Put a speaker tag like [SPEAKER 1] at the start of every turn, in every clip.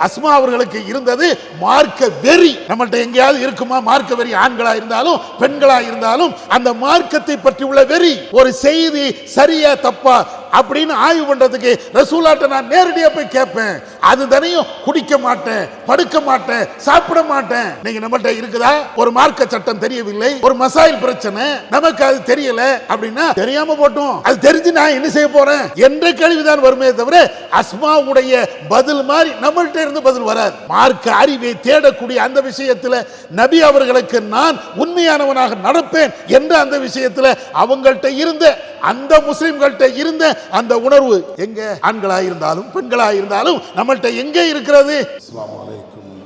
[SPEAKER 1] அஸ்மா அவர்களுக்கு இருந்தது மார்க்க வெறி. நம்மள்ட்ட எங்கேயாவது இருக்குமா மார்க்க வெறி? ஆண்களா இருந்தாலும் பெண்களா இருந்தாலும் அந்த மார்க்கத்தை பற்றி உள்ள வெறி. ஒரு செய்தி சரியா தப்பா அப்படின்னு ஆய்வு பண்றதுக்கு ரசூலாட்ட நான் நேரடியா போய் கேட்பேன். அது தனியும் குடிக்க மாட்டேன், படுக்க மாட்டேன், சாப்பிட மாட்டேன். நீங்க நம்மள்ட்ட இருக்குதா? ஒரு மார்க்க சட்டம் தெரியவில்லை, ஒரு மசாயில் பிரச்சனை நமக்கு அது தெரியல அப்படின்னா தெரியாம போட்டோம், அது தெரிஞ்சு நான் என்ன செய்ய போறேன் என்ற கேள்விதான் வருமே தவிர அஸ்மாவுடைய பதில் மாதிரி நம்மள்ட்ட இருந்து பதில் வராது. மார்க்க அறிவை தேடக்கூடிய அந்த விஷயத்துல நபி அவர்களுக்கு நான் உண்மையானவனாக நடப்பேன் என்ற அந்த விஷயத்துல அவங்கள்ட்ட இருந்த அந்த முஸ்லிம்கள்ட்ட இருந்த அந்த உணர்வு எங்க ஆண்களா இருந்தாலும் பெண்களா இருந்தாலும் நம்மள்ட்ட எங்க இருக்கிறது? அஸ்ஸலாமு அலைக்கும்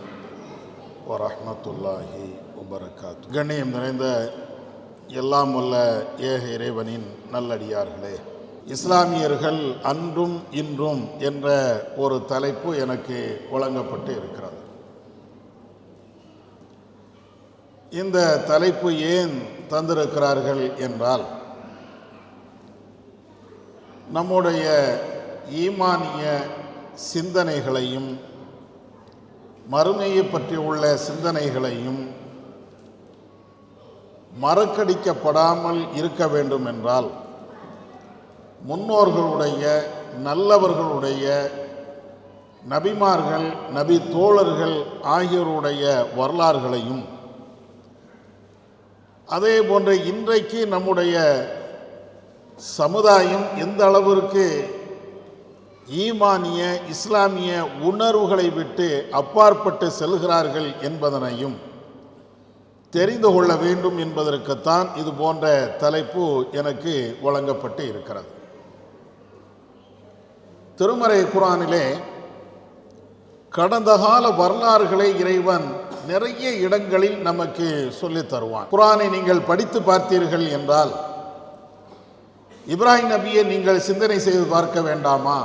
[SPEAKER 1] வ ரஹ்மத்துல்லாஹி வ பரகாத்துஹு. கண்ணியம் நிறைந்த எல்லாம் வல்ல ஏக இறைவனின் நல்லடியார்களே, இஸ்லாமியர்கள் அன்றும் இன்றும் என்ற ஒரு தலைப்பு எனக்கு வழங்கப்பட்டு இருக்கிறது. இந்த தலைப்பு ஏன் தந்திருக்கிறார்கள் என்றால், நம்முடைய ஈமானிய சிந்தனைகளையும் மறுமையை பற்றி உள்ள சிந்தனைகளையும் மறக்கடிக்கப்படாமல் இருக்க வேண்டும் என்றால் முன்னோர்களுடைய நல்லவர்களுடைய நபிமார்கள் நபி தோழர்கள் ஆகியோருடைய வரலாறுகளையும் அதே போன்ற இன்றைக்கு நம்முடைய சமுதாயம் எந்த அளவிற்கு ஈமானிய இஸ்லாமிய உணர்வுகளை விட்டு அப்பாற்பட்டு செல்கிறார்கள் என்பதனையும் தெரிந்து கொள்ள வேண்டும் என்பதற்குத்தான் இது போன்ற தலைப்பு எனக்கு வழங்கப்பட்டு இருக்கிறது. திருமறை குர்ஆனிலே கடந்த கால வரலாறுகளை இறைவன் நிறைய இடங்களில் நமக்கு சொல்லித் தருவான். குர்ஆனை நீங்கள் படித்து பார்த்தீர்கள் என்றால் இப்ராஹிம் நபியை நீங்கள் சிந்தனை செய்து பார்க்க வேண்டாமா?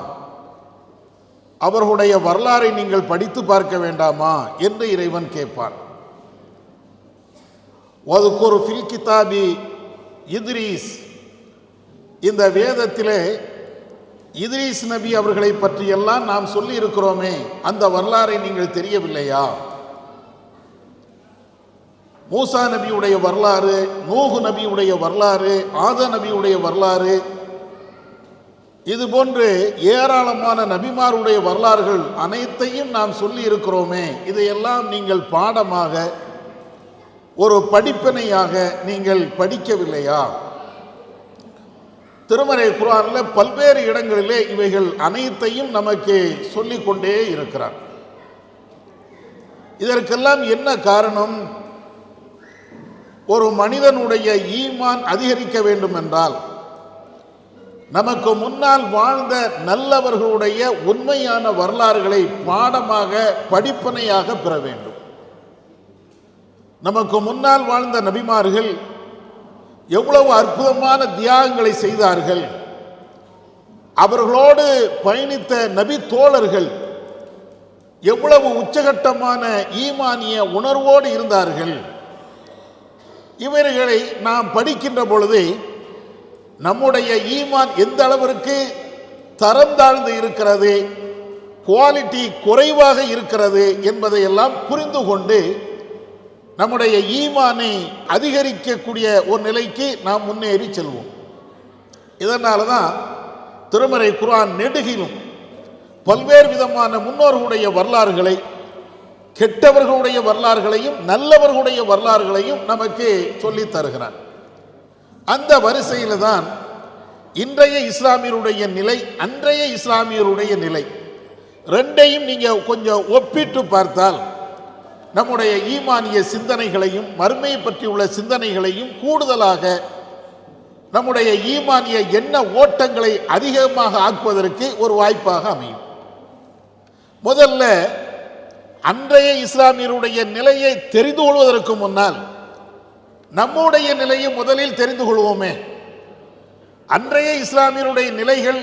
[SPEAKER 1] அவர்களுடைய வரலாறை நீங்கள் படித்து பார்க்க வேண்டாமா என்று இறைவன் கேட்பான். வதுகுர் ஃபில் கிதாபி இத்ரீஸ், இந்த வேதத்திலே இத்ரீஸ் நபி அவர்களை பற்றியெல்லாம் நாம் சொல்லி இருக்கிறோமே, அந்த வரலாறை நீங்கள் தெரியவில்லையா? மூசா நபியுடைய வரலாறு, நூஹ் நபியுடைய வரலாறு, ஆதா நபியுடைய வரலாறு, இது போன்று ஏராளமான நபிமாருடைய வரலாறுகள் அனைத்தையும் நாம் சொல்லி இருக்கிறோமே, இதையெல்லாம் நீங்கள் பாடமாக ஒரு படிப்பினையாக நீங்கள் படிக்கவில்லையா? திருமறை குர்ஆனில் பல்வேறு இடங்களிலே இவைகள் அனைத்தையும் நமக்கு சொல்லிக்கொண்டே இருக்கிறார். இதற்கெல்லாம் என்ன காரணம்? ஒரு மனிதனுடைய ஈமான் அதிகரிக்க வேண்டும் என்றால் நமக்கு முன்னால் வாழ்ந்த நல்லவர்களுடைய உண்மையான வரலாறுகளை பாடமாக படிப்பனையாக பெற வேண்டும். நமக்கு முன்னால் வாழ்ந்த நபிமார்கள் எவ்வளவு அற்புதமான தியாகங்களை செய்தார்கள், அவர்களோடு பயணித்த நபி தோழர்கள் எவ்வளவு உச்சகட்டமான ஈமானிய உணர்வோடு இருந்தார்கள். இவர்களை நாம் படிக்கின்ற பொழுது நம்முடைய ஈமான் எந்த அளவிற்கு தரம் தாழ்ந்து இருக்கிறது, குவாலிட்டி குறைவாக இருக்கிறது என்பதையெல்லாம் புரிந்து கொண்டு நம்முடைய ஈமானை அதிகரிக்கக்கூடிய ஒரு நிலைக்கு நாம் முன்னேறி செல்வோம். இதனால தான் திருமறை குர்ஆன் நெடுகிலும் பல்வேறு விதமான முன்னோர்களுடைய வரலாறுகளை, கெட்டவர்களுடைய வரலாறுகளையும் நல்லவர்களுடைய வரலாறுகளையும் நமக்கு சொல்லி தருகிறார். அந்த வரிசையில் தான் இன்றைய இஸ்லாமியருடைய நிலை, அன்றைய இஸ்லாமியருடைய நிலை ரெண்டையும் நீங்கள் கொஞ்சம் ஒப்பிட்டு பார்த்தால் நம்முடைய ஈமானிய சிந்தனைகளையும் மறுமையை பற்றி உள்ள சிந்தனைகளையும் கூடுதலாக நம்முடைய ஈமானிய எண்ண ஓட்டங்களை அதிகமாக ஆக்குவதற்கு ஒரு வாய்ப்பாக அமையும். முதல்ல அன்றைய இஸ்லாமியருடைய நிலையை தெரிந்து கொள்வதற்கு முன்னால் நம்முடைய நிலையை முதலில் தெரிந்து கொள்வோமே. அன்றைய இஸ்லாமியருடைய நிலைகள்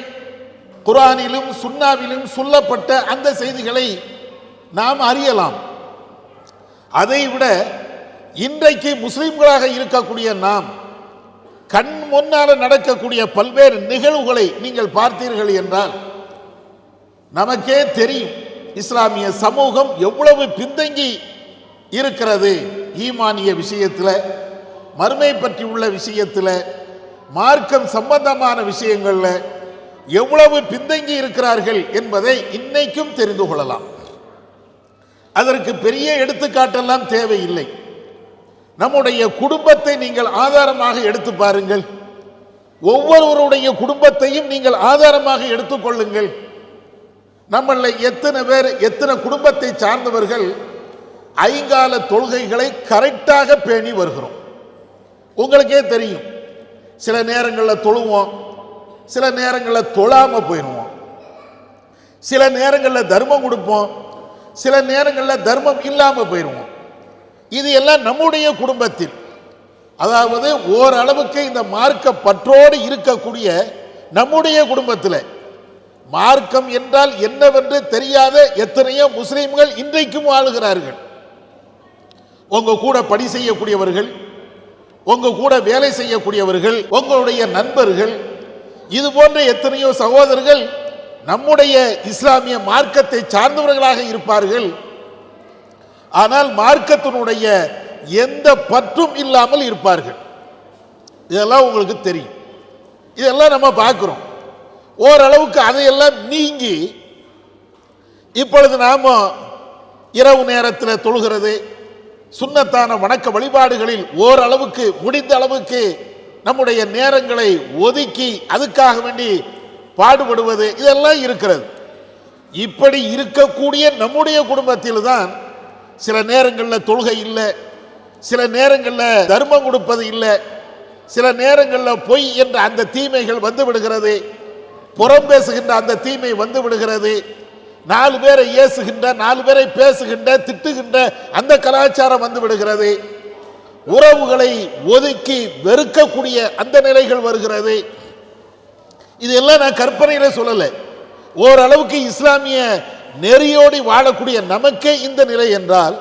[SPEAKER 1] குர்ஆனிலும் சுன்னாவிலும் சொல்லப்பட்ட அந்த செய்திகளை நாம் அறியலாம். அதைவிட இன்றைக்கு முஸ்லிம்களாக இருக்கக்கூடிய நாம் கண் முன்னால் நடக்கக்கூடிய பல்வேறு நிகழ்வுகளை நீங்கள் பார்த்தீர்கள் என்றால் நமக்கே தெரியும். இஸ்லாமிய சமூகம் எவ்வளவு பின்தங்கி இருக்கிறது, ஈமானிய விஷயத்தில், மறுமை பற்றி உள்ள விஷயத்தில், மார்க்கம் சம்பந்தமான விஷயங்களில் எவ்வளவு பின்தங்கி இருக்கிறார்கள் என்பதை இன்னைக்கும் தெரிந்து கொள்ளலாம். அதற்கு பெரிய எடுத்துக்காட்டெல்லாம் தேவையில்லை. நம்முடைய குடும்பத்தை நீங்கள் ஆதாரமாக எடுத்து பாருங்கள். ஒவ்வொருவருடைய குடும்பத்தையும் நீங்கள் ஆதாரமாக எடுத்துக்கொள்ளுங்கள். நம்மள எத்தனை பேர், எத்தனை குடும்பத்தை சார்ந்தவர்கள் ஐங்கால தொழுகைகளை கரெக்டாக பேணி வருகிறோம்? உங்களுக்கே தெரியும். சில நேரங்களில் தொழுவோம், சில நேரங்களில் தொழாம போயிடுவோம், சில நேரங்களில் தர்மம் கொடுப்போம், சில நேரங்களில் தர்மம் இல்லாமல் போயிடுவோம். இது எல்லாம் நம்முடைய குடும்பத்தில், அதாவது ஓரளவுக்கு இந்த மார்க்க பற்றோடு இருக்கக்கூடிய நம்முடைய குடும்பத்தில் மார்க்கம் என்றால் என்னவென்று தெரியாத எத்தனையோ முஸ்லிம்கள் இன்றைக்கும் வாழுகிறார்கள். உங்க கூட பணி செய்யக்கூடியவர்கள், உங்க கூட வேலை செய்யக்கூடியவர்கள், உங்களுடைய நண்பர்கள், இது போன்ற எத்தனையோ சகோதரர்கள் நம்முடைய இஸ்லாமிய மார்க்கத்தை சார்ந்தவர்களாக இருப்பார்கள். ஆனால் மார்க்கத்தினுடைய எந்த பற்றும் இல்லாமல் இருப்பார்கள். இதெல்லாம் உங்களுக்கு தெரியும். இதெல்லாம் நம்ம பார்க்கிறோம். ஓரளவுக்கு அதையெல்லாம் நீங்கி இப்பொழுது நாம இரவு நேரத்தில் தொழுகிறது, சுன்னத்தான வணக்க வழிபாடுகளில் ஓரளவுக்கு முடிந்த அளவுக்கு நம்முடைய நேரங்களை ஒதுக்கி அதுக்காக வேண்டி பாடுபடுவது, இதெல்லாம் இருக்கிறது. இப்படி இருக்கக்கூடிய நம்முடைய குடும்பத்தில் தான் சில நேரங்களில் தொழுகை இல்லை, சில நேரங்களில் தர்மம் கொடுப்பது இல்லை, சில நேரங்களில் பொய் என்ற அந்த தீமைகள் வந்து விடுகிறது, புறம் பேசுகின்ற அந்த தீமை வந்து விடுகிறது, நாலு பேரை ஏசுகின்ற, நாலு பேரை பேசுகின்ற, திட்டுகின்ற அந்த கலாச்சாரம் வந்து விடுகிறது, உறவுகளை ஒதுக்கி வெறுக்கக்கூடிய அந்த நிலைகள் வருகிறது. இதெல்லாம் நான் கற்பனையில சொல்லலை. ஓரளவுக்கு இஸ்லாமிய நெறியோடு வாழக்கூடிய நமக்கே இந்த நிலை என்றால்,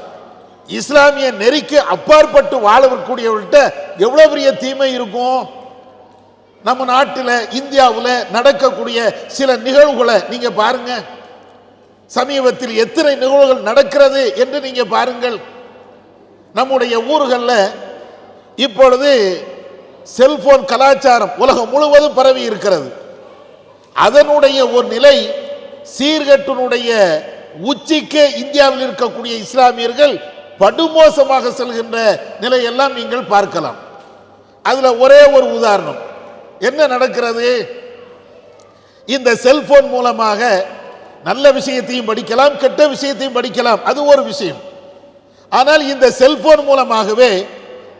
[SPEAKER 1] இஸ்லாமிய நெறிக்கு அப்பாற்பட்டு வாழக்கூடியவர்கள்ட்ட எவ்வளவு பெரிய தீமை இருக்கும். நம்ம நாட்டில், இந்தியாவில் நடக்கக்கூடிய சில நிகழ்வுகளை நீங்க பாருங்க. சமீபத்தில் எத்தனை நிகழ்வுகள் நடக்கிறது என்று நீங்க பாருங்கள். நம்முடைய ஊர்களில் இப்பொழுது செல்போன் கலாச்சாரம் உலகம் முழுவதும் பரவி இருக்கிறது. அதனுடைய ஒரு நிலை சீர்கேட்டினுடைய உச்சிக்கே இந்தியாவில் இருக்கக்கூடிய இஸ்லாமியர்கள் படுமோசமாக செல்கின்ற நிலையெல்லாம் நீங்கள் பார்க்கலாம். அதுல ஒரே ஒரு உதாரணம் என்ன நடக்கிறது? இந்த செல்போன் மூலமாக நல்ல விஷயத்தையும் படிக்கலாம், கெட்ட விஷயத்தையும் படிக்கலாம், அது ஒரு விஷயம். ஆனால் இந்த செல்போன் மூலமாகவே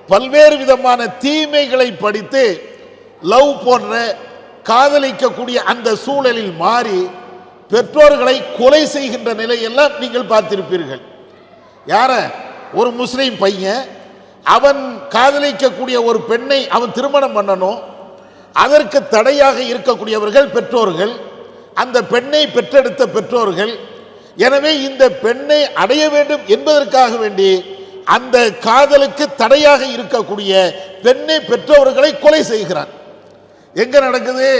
[SPEAKER 1] பல்வேறு விதமான தீமைகளை படித்து லவ் போன்ற காதலிக்கக்கூடிய அந்த சூழலில் மாறி பெற்றோர்களை கொலை செய்கின்ற நிலையெல்லாம் நீங்கள் பார்த்திருப்பீர்கள். யார? ஒரு முஸ்லீம் பையன், அவன் காதலிக்கக்கூடிய ஒரு பெண்ணை அவன் திருமணம் பண்ணணும், அதற்கு தடையாக இருக்கக்கூடியவர்கள் பெற்றோர்கள், அந்த பெண்ணை பெற்றெடுத்த பெற்றோர்கள். எனவே இந்த பெண்ணை அடைய வேண்டும் என்பதற்காக வேண்டி அந்த காதலுக்கு தடையாக இருக்கக்கூடிய பெண்ணை பெற்றவர்களை கொலை செய்கிறான். எங்க நடக்குது?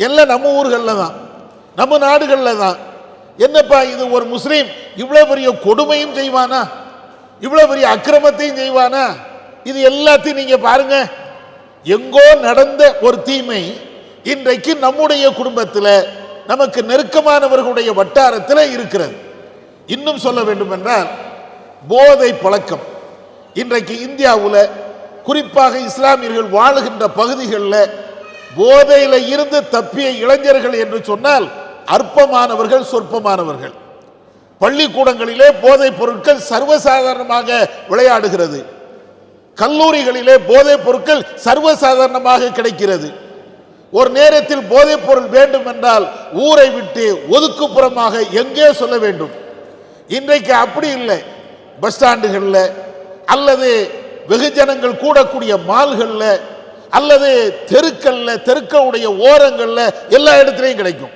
[SPEAKER 1] எல்லாம் நம்ம ஊர்களில் தான், நம்ம நாடுகளில் தான். என்னப்பா இது, ஒரு முஸ்லீம் இவ்வளவு பெரிய கொடுமையும் செய்வானா, இவ்வளவு பெரிய அக்கிரமத்தையும் செய்வானா? இது எல்லாத்தையும் நீங்க பாருங்க. எங்கோ நடந்த ஒரு தீமை இன்றைக்கு நம்முடைய குடும்பத்தில், நமக்கு நெருக்கமானவர்களுடைய வட்டாரத்தில் இருக்கிறது. இன்னும் சொல்ல வேண்டும் என்றால், போதை பழக்கம் இன்றைக்கு இந்தியாவில், குறிப்பாக இஸ்லாமியர்கள் வாழுகின்ற பகுதிகளில் போதையில் இருந்து தப்பிய இளைஞர்கள் என்று சொன்னால் அற்பமானவர்கள், சொற்பமானவர்கள். பள்ளிக்கூடங்களிலே போதைப் பொருட்கள் சர்வசாதாரணமாக விளையாடுகிறது. கல்லூரிகளிலே போதைப் பொருட்கள் சர்வசாதாரணமாக கிடைக்கிறது. ஒரு நேரத்தில் போதைப் பொருள் வேண்டும் என்றால் ஊரை விட்டு ஒதுக்குப்புறமாக எங்கே சொல்ல வேண்டும். இன்றைக்கு அப்படி இல்லை. பஸ் ஸ்டாண்டுகளில் அல்லது வெகுஜனங்கள் கூடக்கூடிய மால்களில் அல்லது தெருக்களில், தெருக்களுடைய ஓரங்களில் எல்லா இடத்திலையும் கிடைக்கும்.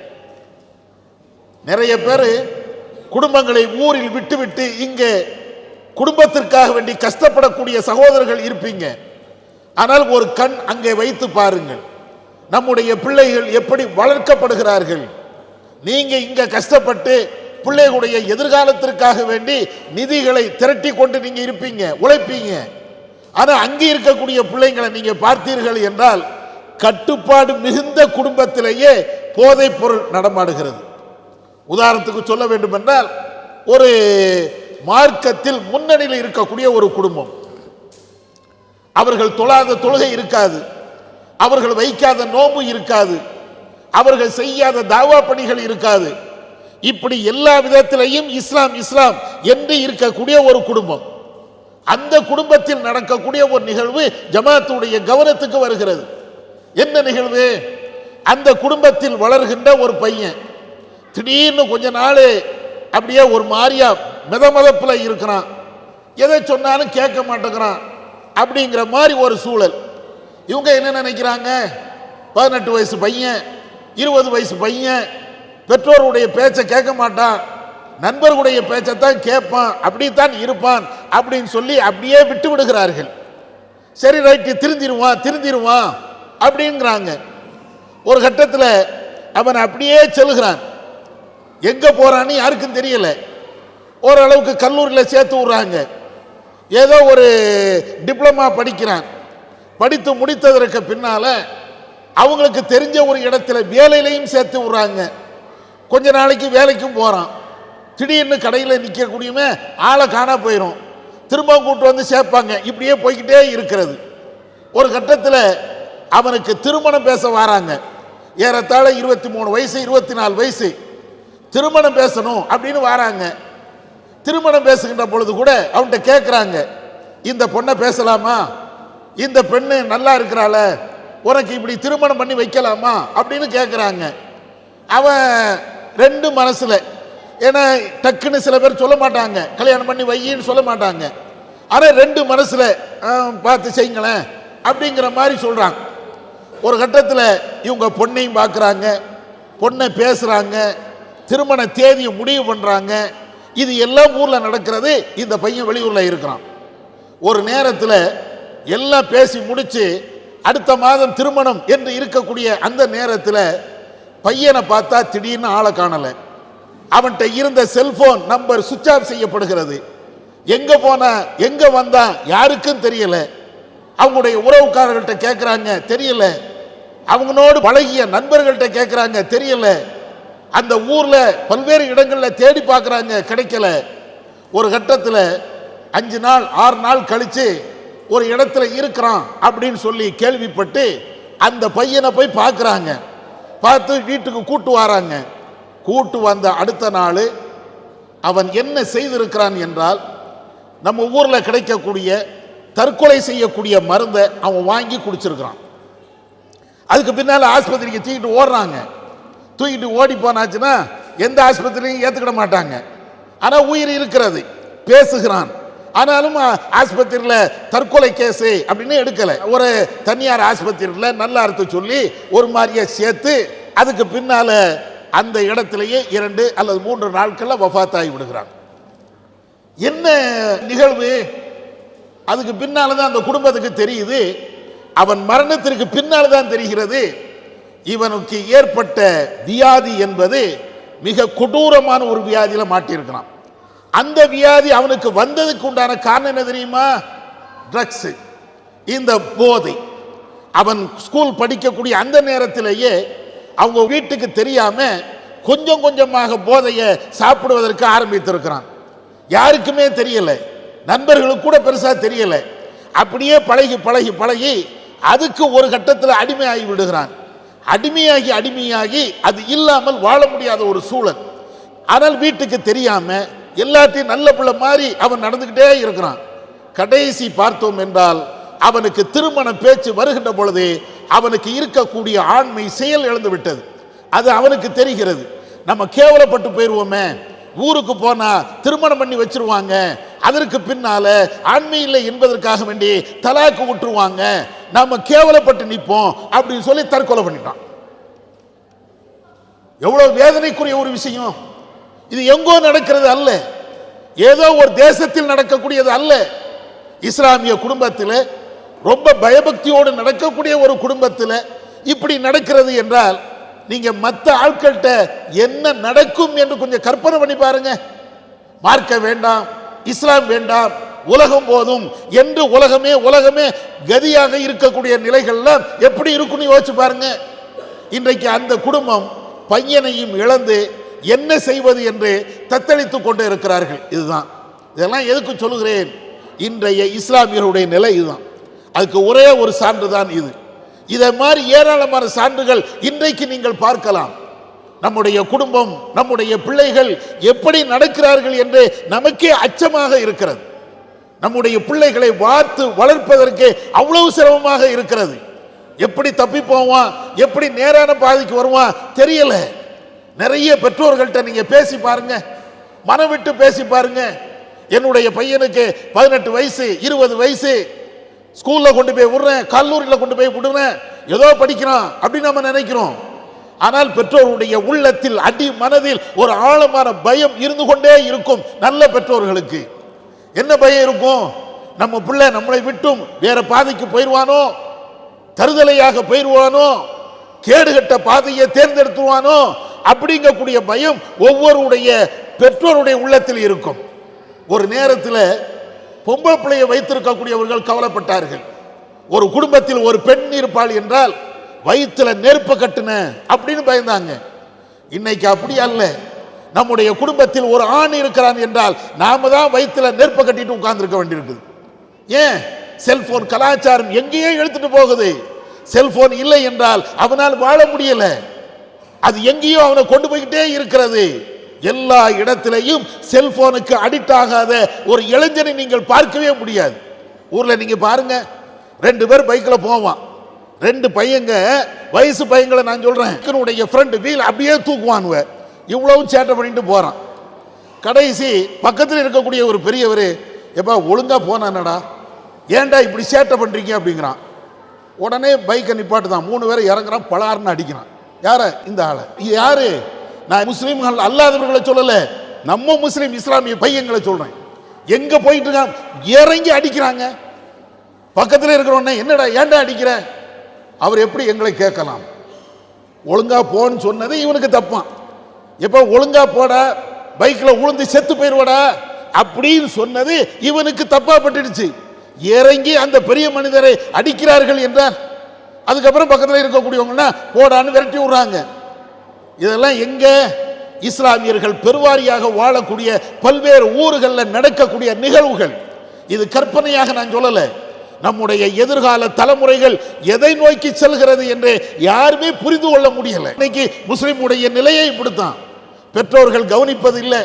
[SPEAKER 1] நிறைய பேர் குடும்பங்களை ஊரில் விட்டுவிட்டு இங்கே குடும்பத்திற்காக வேண்டி கஷ்டப்படக்கூடிய சகோதரர்கள் இருப்பீங்க. ஆனால் ஒரு கண் அங்கே வைத்து பாருங்கள், நம்முடைய பிள்ளைகள் எப்படி வளர்க்கப்படுகிறார்கள். நீங்க இங்க கஷ்டப்பட்டு பிள்ளைகளுடைய எதிர்காலத்திற்காக வேண்டி நிதிகளை திரட்டி கொண்டு நீங்க இருப்பீங்க, உழைப்பீங்க. ஆனா அங்கே இருக்கக்கூடிய பிள்ளைங்களை நீங்க பார்த்தீர்கள் என்றால் கட்டுப்பாடு மிகுந்த குடும்பத்திலேயே போதைப் பொருள் நடமாடுகிறது. உதாரணத்துக்கு சொல்ல வேண்டும் என்றால், ஒரு மார்க்கத்தில் முன்னணியில் இருக்கக்கூடிய ஒரு குடும்பம், அவர்கள் தொழாத தொழுகை இருக்காது, அவர்கள் வைக்காத நோன்பு இருக்காது, அவர்கள் செய்யாத தாவா பணிகள் இருக்காது. இப்படி எல்லா விதத்திலையும் இஸ்லாம் இஸ்லாம் என்று இருக்கக்கூடிய ஒரு குடும்பம். அந்த குடும்பத்தில் நடக்கக்கூடிய ஒரு நிகழ்வு ஜமாத்துடைய கவனத்துக்கு வருகிறது. என்ன நிகழ்வு? அந்த குடும்பத்தில் வளர்கின்ற ஒரு பையன் திடீர்னு கொஞ்ச நாள் அப்படியே ஒரு மாதிரியா மிதமதப்புல இருக்கிறான், எதை சொன்னாலும் கேட்க மாட்டேங்கிறான். அப்படிங்கிற மாதிரி ஒரு சூழல். இவங்க என்ன நினைக்கிறாங்க? 18 வயசு பையன், 20 வயசு பையன், பெற்றோருடைய பேச்சை கேட்க மாட்டான், நண்பர்களுடைய பேச்சைத்தான் கேட்பான், அப்படித்தான் இருப்பான் அப்படின்னு சொல்லி அப்படியே விட்டு விடுகிறார்கள். சரி ரைட்டு, திருந்திருவான் அப்படிங்கிறாங்க. ஒரு கட்டத்தில் அவன் அப்படியே செல்கிறான். எங்க போறான்னு யாருக்கும் தெரியல. ஓரளவுக்கு கல்லூரியில் சேர்த்து விடுறாங்க. ஏதோ ஒரு டிப்ளமா படிக்கிறான். படித்து முடித்ததற்கு பின்னால அவங்களுக்கு தெரிஞ்ச ஒரு இடத்துல வேலையிலையும் சேர்த்து விடுறாங்க. கொஞ்ச நாளைக்கு வேலைக்கும் போறான். திடீர்னு கடையில் நிற்கக்கூடியமே ஆளை காணா போயிடும், திரும்ப கூட்டு வந்து சேர்ப்பாங்க. இப்படியே போய்கிட்டே இருக்கிறது. ஒரு கட்டத்தில் அவனுக்கு திருமணம் பேச வராங்க. ஏறத்தாழ 23 வயசு 24 வயசு, திருமணம் பேசணும் அப்படின்னு வராங்க. திருமணம் பேசுகின்ற பொழுது கூட அவன்கிட்ட கேட்குறாங்க, இந்த பொண்ணை பேசலாமா, இந்த பெண்ணு நல்லா இருக்கிறாள, உனக்கு இப்படி திருமணம் பண்ணி வைக்கலாமா அப்படின்னு கேட்குறாங்க. அவன் ரெண்டு மனசுல, ஏன்னா டக்குன்னு சில பேர் சொல்ல மாட்டாங்க, கல்யாணம் பண்ணி வையின்னு சொல்ல மாட்டாங்க. ஆனால் ரெண்டு மனசுல பார்த்து செய்யுங்களேன் அப்படிங்கிற மாதிரி சொல்றாங்க. ஒரு கட்டத்தில் இவங்க பொண்ணையும் பார்க்குறாங்க, பொண்ணை பேசுறாங்க, திருமண தேதியை முடிவு பண்றாங்க. இது எல்லாம் ஊர்ல நடக்கிறது. இந்த பையன் வெளியூர்ல இருக்கிறான். ஒரு நேரத்தில் எல்லாம் பேசி முடிச்சு அடுத்த மாதம் திருமணம் என்று இருக்கக்கூடிய அந்த நேரத்தில் பையனை பார்த்தா திடீர்னு ஆளை காணல. அவன்கிட்ட இருந்த செல்போன் நம்பர் சுவிட்ச் ஆஃப் செய்யப்படுகிறது. எங்க போனா எங்க வந்தா யாருக்கும் தெரியல. அவங்களுடைய உறவுக்காரர்கள்ட்ட கேட்கிறாங்க, தெரியல. அவங்களோடு பழகிய நண்பர்கள்ட்ட கேட்கிறாங்க, தெரியல. அந்த ஊர்ல பல்வேறு இடங்கள்ல தேடி பார்க்கறாங்க, கிடைக்கல. ஒரு கட்டத்தில் 5 நாள் 6 நாள் கழிச்சு ஒரு இடத்துல இருக்கிறான் அப்படின்னு சொல்லி கேள்விப்பட்டு அந்த பையனை போய் பார்க்கறாங்க. பார்த்து வீட்டுக்கு கூட்டு வராங்க. கூட்டு வந்த அடுத்த நாள் அவன் என்ன செய்திருக்கிறான் என்றால், நம்ம ஊர்ல கிடைக்கக்கூடிய தற்கொலை செய்யக்கூடிய மருந்தை அவன் வாங்கி குடிச்சிருக்கிறான். அதுக்கு பின்னால ஆஸ்பத்திரிக்கு தூக்கிட்டு ஓடுறாங்க. தூக்கிட்டு ஓடி போனாச்சுன்னா எந்த ஆஸ்பத்திரியும் ஏத்துக்கிட மாட்டாங்க. ஆனா உயிர் இருக்கிறது, பேசுகிறான். ஆனாலும் ஆஸ்பத்திரியில் தற்கொலை கேஸு அப்படின்னு எடுக்கல. ஒரு தனியார் ஆஸ்பத்திரியில் நல்ல அர்த்தம் சொல்லி ஒரு மாதிரியே சேர்த்து அதுக்கு பின்னால அந்த இடத்திலேயே 2 அல்லது 3 நாட்கள்ல வஃபாத்தாகி விடுகிறான். என்ன நிகழ்வு? அதுக்கு பின்னால்தான் அந்த குடும்பத்துக்கு தெரியுது. அவன் மரணத்திற்கு பின்னால் தான் தெரிகிறது இவனுக்கு ஏற்பட்ட வியாதி என்பது மிக கொடூரமான ஒரு வியாதியில மாட்டியிருக்கிறான். அந்த வியாதி அவனுக்கு வந்ததுக்கு உண்டான காரணம் என்ன தெரியுமா? ட்ரக்ஸ், இந்த போதை. அவன் ஸ்கூல் படிக்கக்கூடிய அந்த நேரத்திலேயே அவங்க வீட்டுக்கு தெரியாம கொஞ்சம் கொஞ்சமாக போதையை சாப்பிடுவதற்கு ஆரம்பித்திருக்கிறான். யாருக்குமே தெரியல, நண்பர்களுக்கு கூட பெருசா தெரியல. அப்படியே பழகி பழகி பழகி அதுக்கு ஒரு கட்டத்தில் அடிமையாகி விடுகிறான். அடிமையாகி அடிமையாகி அது இல்லாமல் வாழ முடியாத ஒரு சூழல். ஆனால் வீட்டுக்கு தெரியாம எல்லாத்தையும் நல்ல பிள்ளை மாதிரி அவன் நடந்துகிட்டே இருக்கிறான். கடைசி பார்த்தோம் என்றால் அவனுக்கு திருமண பேச்சு வருகின்ற பொழுது அவனுக்கு இருக்கக்கூடிய ஆண்மை செயல் இழந்து விட்டது. அது அவனுக்கு தெரிகிறது. நம்ம கேவலப்பட்டு போயிருவோமே, ஊருக்கு போனா திருமணம் பண்ணி வச்சிருவாங்க, அதற்கு பின்னால ஆண்மை இல்லை என்பதற்காக வேண்டி தலாக்கு விட்டுருவாங்க, நாம கேவலப்பட்டு நிற்போம் அப்படின்னு சொல்லி தற்கொலை பண்ணிட்டான். எவ்வளவு வேதனைக்குரிய ஒரு விஷயம் இது. எங்கோ நடக்கிறது அல்ல, ஏதோ ஒரு தேசத்தில் நடக்கக்கூடியது அல்ல. இஸ்லாமிய குடும்பத்தில் ரொம்ப பயபக்தியோடு நடக்கக்கூடிய ஒரு குடும்பத்தில் இப்படி நடக்கிறது என்றால் நீங்க மற்ற ஆட்கள்கிட்ட என்ன நடக்கும் என்று கொஞ்சம் கற்பனை பண்ணி பாருங்க. மார்க்க வேண்டாம், இஸ்லாம் வேண்டாம், உலகம் போதும் என்று உலகமே கதியாக இருக்கக்கூடிய நிலைகள்ல எப்படி இருக்குன்னு யோசிச்சு பாருங்க. இன்றைக்கு அந்த குடும்பம் பையனையும் இழந்து என்ன செய்வது என்று தத்தளித்துக் கொண்டு இருக்கிறார்கள். இதுதான், இதெல்லாம் எதுக்கு சொல்லுகிறேன், இன்றைய இஸ்லாமியருடைய நிலை இதுதான். அதுக்கு ஒரே ஒரு சான்று தான் இது. இதை மாதிரி ஏராளமான சான்றுகள் இன்றைக்கு நீங்கள் பார்க்கலாம். நம்முடைய குடும்பம், நம்முடைய பிள்ளைகள் எப்படி நடக்கிறார்கள் என்று நமக்கே அச்சமாக இருக்கிறது. நம்முடைய பிள்ளைகளை வார்த்து வளர்ப்பதற்கு அவ்வளவு சிரமமாக இருக்கிறது. எப்படி தப்பி போவான், எப்படி நேரான பாதைக்கு வருவான் தெரியல. நிறைய பெற்றோர்கள்ட்ட நீங்க பேசி பாருங்க, மனம் விட்டு பேசி பாருங்க. என்னுடைய பையனுக்கு 18 வயசு 20 வயசு, ஸ்கூல்ல கொண்டு போய் விடுறேன், கல்லூரியில் கொண்டு போய் விடுறேன், ஏதோ படிக்கிறான் அப்படின்னு நம்ம நினைக்கிறோம். ஆனால் பெற்றோருடைய உள்ளத்தில் அடி மனதில் ஒரு ஆழமான பயம் இருந்து கொண்டே இருக்கும். நல்ல பெற்றோர்களுக்கு என்ன பயம் இருக்கும்? நம்ம பிள்ளை நம்மளை விட்டும் வேற பாதைக்கு போயிடுவானோ, தருதலையாக போயிடுவானோ, கேடுகட்ட பாதையை தேர்ந்தெடுத்துவானோ அப்படிங்கக்கூடிய பயம் ஒவ்வொருடைய பெற்றோருடைய உள்ளத்தில் இருக்கும். ஒரு நேரத்தில் பொம்பளை பிள்ளையை வைத்திருக்கக்கூடியவர்கள் கவலைப்பட்டார்கள். ஒரு குடும்பத்தில் ஒரு பெண் இருப்பாள் என்றால் வயிற்றுல நெருப்ப கட்டுன அப்படின்னு பயந்தாங்க. இன்னைக்கு அப்படி அல்ல. நம்முடைய குடும்பத்தில் ஒரு ஆண் இருக்கிறான் என்றால் நாம தான் வயிற்றுல நெருப்ப கட்டிட்டு உட்கார்ந்துருக்க வேண்டியிருக்குது. ஏன்? செல்போன் கலாச்சாரம் எங்கேயோ எடுத்துட்டு போகுது. செல்போன் இல்லை என்றால் அவனால் வாழ முடியல. அது எங்கேயோ அவனை கொண்டு போய்கிட்டே இருக்கிறது. எல்லா இடத்திலையும் செல்போனுக்கு அடிக்ட் ஆகாத ஒரு இளைஞனை நீங்கள் பார்க்கவே முடியாது. ஊர்ல நீங்க பாருங்க, 2 பேர் பைக்ல போவான், 2 பையங்க, வயசு பையங்களை நான் சொல்றேன், என்னுடைய ஃப்ரெண்ட் வீல் அப்படியே தூக்குவானுவ, இவ்வளவும் சேட்டை பண்ணிட்டு போறான். கடைசி பக்கத்தில் இருக்கக்கூடிய ஒரு பெரியவர், எப்பா ஒழுங்கா போனானடா, ஏன்டா இப்படி சேட்டை பண்றீங்க அப்படிங்கிறான். உடனே பைக்கை நிப்பாட்டு தான் 3 பேரை இறங்குறான், பலார்னு அடிக்கிறான். யார? இந்த ஆளை. இது யாரு? நான் முஸ்லீம்கள் அல்லாதவர்களை சொல்லல, நம்ம முஸ்லீம் இஸ்லாமிய பையங்களை சொல்றேன். எங்க போயிட்டு இருக்கான், இறங்கி அடிக்கிறாங்க. பக்கத்தில் இருக்கிறவன என்னடா ஏன்டா அடிக்கிற? அவர் எப்படி எங்களை கேட்கலாம்? ஒழுங்கா போன்னு சொன்னது இவனுக்கு தப்பான். எப்ப ஒழுங்கா போட, பைக்ல உளுந்து செத்து போயிடுவடா அப்படின்னு சொன்னது இவனுக்கு தப்பா பட்டுடுச்சு. இறங்கி அந்த பெரிய மனிதரை அடிக்கிறார்கள் என்றார். அதுக்கப்புறம் பக்கத்தில் இருக்கக்கூடியவங்கன்னா போடான்னு விரட்டி விடுறாங்க. இதெல்லாம் எங்க? இஸ்லாமியர்கள் பெருவாரியாக வாழக்கூடிய பல்வேறு ஊர்களில் நடக்கக்கூடிய நிகழ்வுகள். இது கற்பனையாக நான் சொல்லல. நம்முடைய எதிர்கால தலைமுறைகள் எதை நோக்கி செல்கிறது என்று யாருமே புரிந்து கொள்ள முடியல. இன்னைக்கு முஸ்லிமுடைய நிலையை இப்படித்தான். பெற்றோர்கள் கவனிப்பது இல்லை,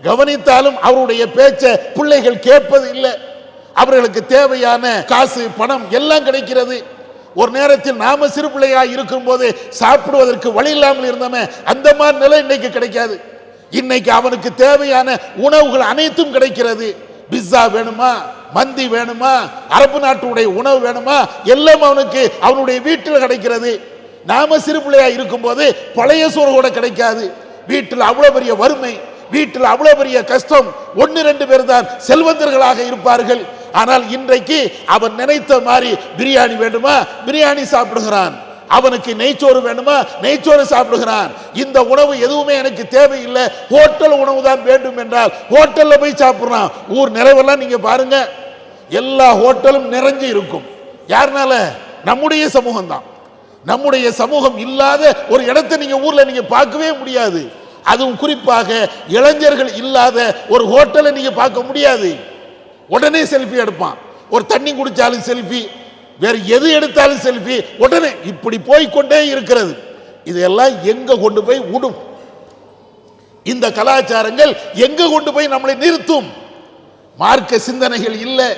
[SPEAKER 1] கவனித்தாலும் அவருடைய பேச்ச பிள்ளைகள் கேட்பது இல்லை. அவர்களுக்கு தேவையான காசு பணம் எல்லாம் கிடைக்கிறது. ஒரு நேரத்தில் நாம சிறு பிள்ளையா இருக்கும் போது சாப்பிடுவதற்கு வழி இல்லாமல் இருந்தோமே, அந்த மாதிரி நிலை இன்னைக்கு கிடைக்காது. இன்னைக்கு அவனுக்கு தேவையான உணவுகள் அனைத்தும் கிடைக்கிறது. பிஸ்ஸா வேணுமா, மந்தி வேணுமா, அரபு நாட்டுடைய உணவு வேணுமா, எல்லாம் அவனுக்கு அவனுடைய வீட்டில் கிடைக்கிறது. நாம சிறு பிள்ளையா இருக்கும் போது பழைய சோறு கூட கிடைக்காது. வீட்டில் அவ்வளவு பெரிய வறுமை, வீட்டில் அவ்வளவு பெரிய கஷ்டம். 1-2 பேர் தான் செல்வந்தர்களாக இருப்பார்கள். ஆனால் இன்றைக்கு அவன் நினைத்த மாதிரி பிரியாணி வேண்டுமா, பிரியாணி சாப்பிடுகிறான். அவனுக்கு நெய்ச்சோறு வேண்டுமா, நெய்ச்சோறு சாப்பிடுகிறான். இந்த உணவு எதுவுமே எனக்கு தேவையில்லை, ஹோட்டல் உணவு தான் வேண்டும் என்றால் ஹோட்டல்ல போய் சாப்பிடுறான். ஊர் நிறைவெல்லாம் நீங்க பாருங்க, எல்லா ஹோட்டலும் நிறைஞ்சு இருக்கும். யாருனால? நம்முடைய சமூகம் தான். நம்முடைய சமூகம் இல்லாத ஒரு இடத்தை நீங்க ஊர்ல நீங்க பார்க்கவே முடியாது. அதுவும் குறிப்பாக இளைஞர்கள் இல்லாத ஒரு ஹோட்டலை நீங்க பார்க்க முடியாது. உடனே செல்ஃபி எடுப்பான். ஒரு தண்ணி குடிச்சாலும் செல்ஃபி, வேற எது எடுத்தாலும் செல்ஃபி, உடனே இப்படி போய்கொண்டே இருக்கிறது. இதெல்லாம் எங்க கொண்டு போய் விடும்? இந்த கலாச்சாரங்கள் எங்க கொண்டு போய் நம்மளை நிறுத்தும்? மார்க்க சிந்தனைகள் இல்லை,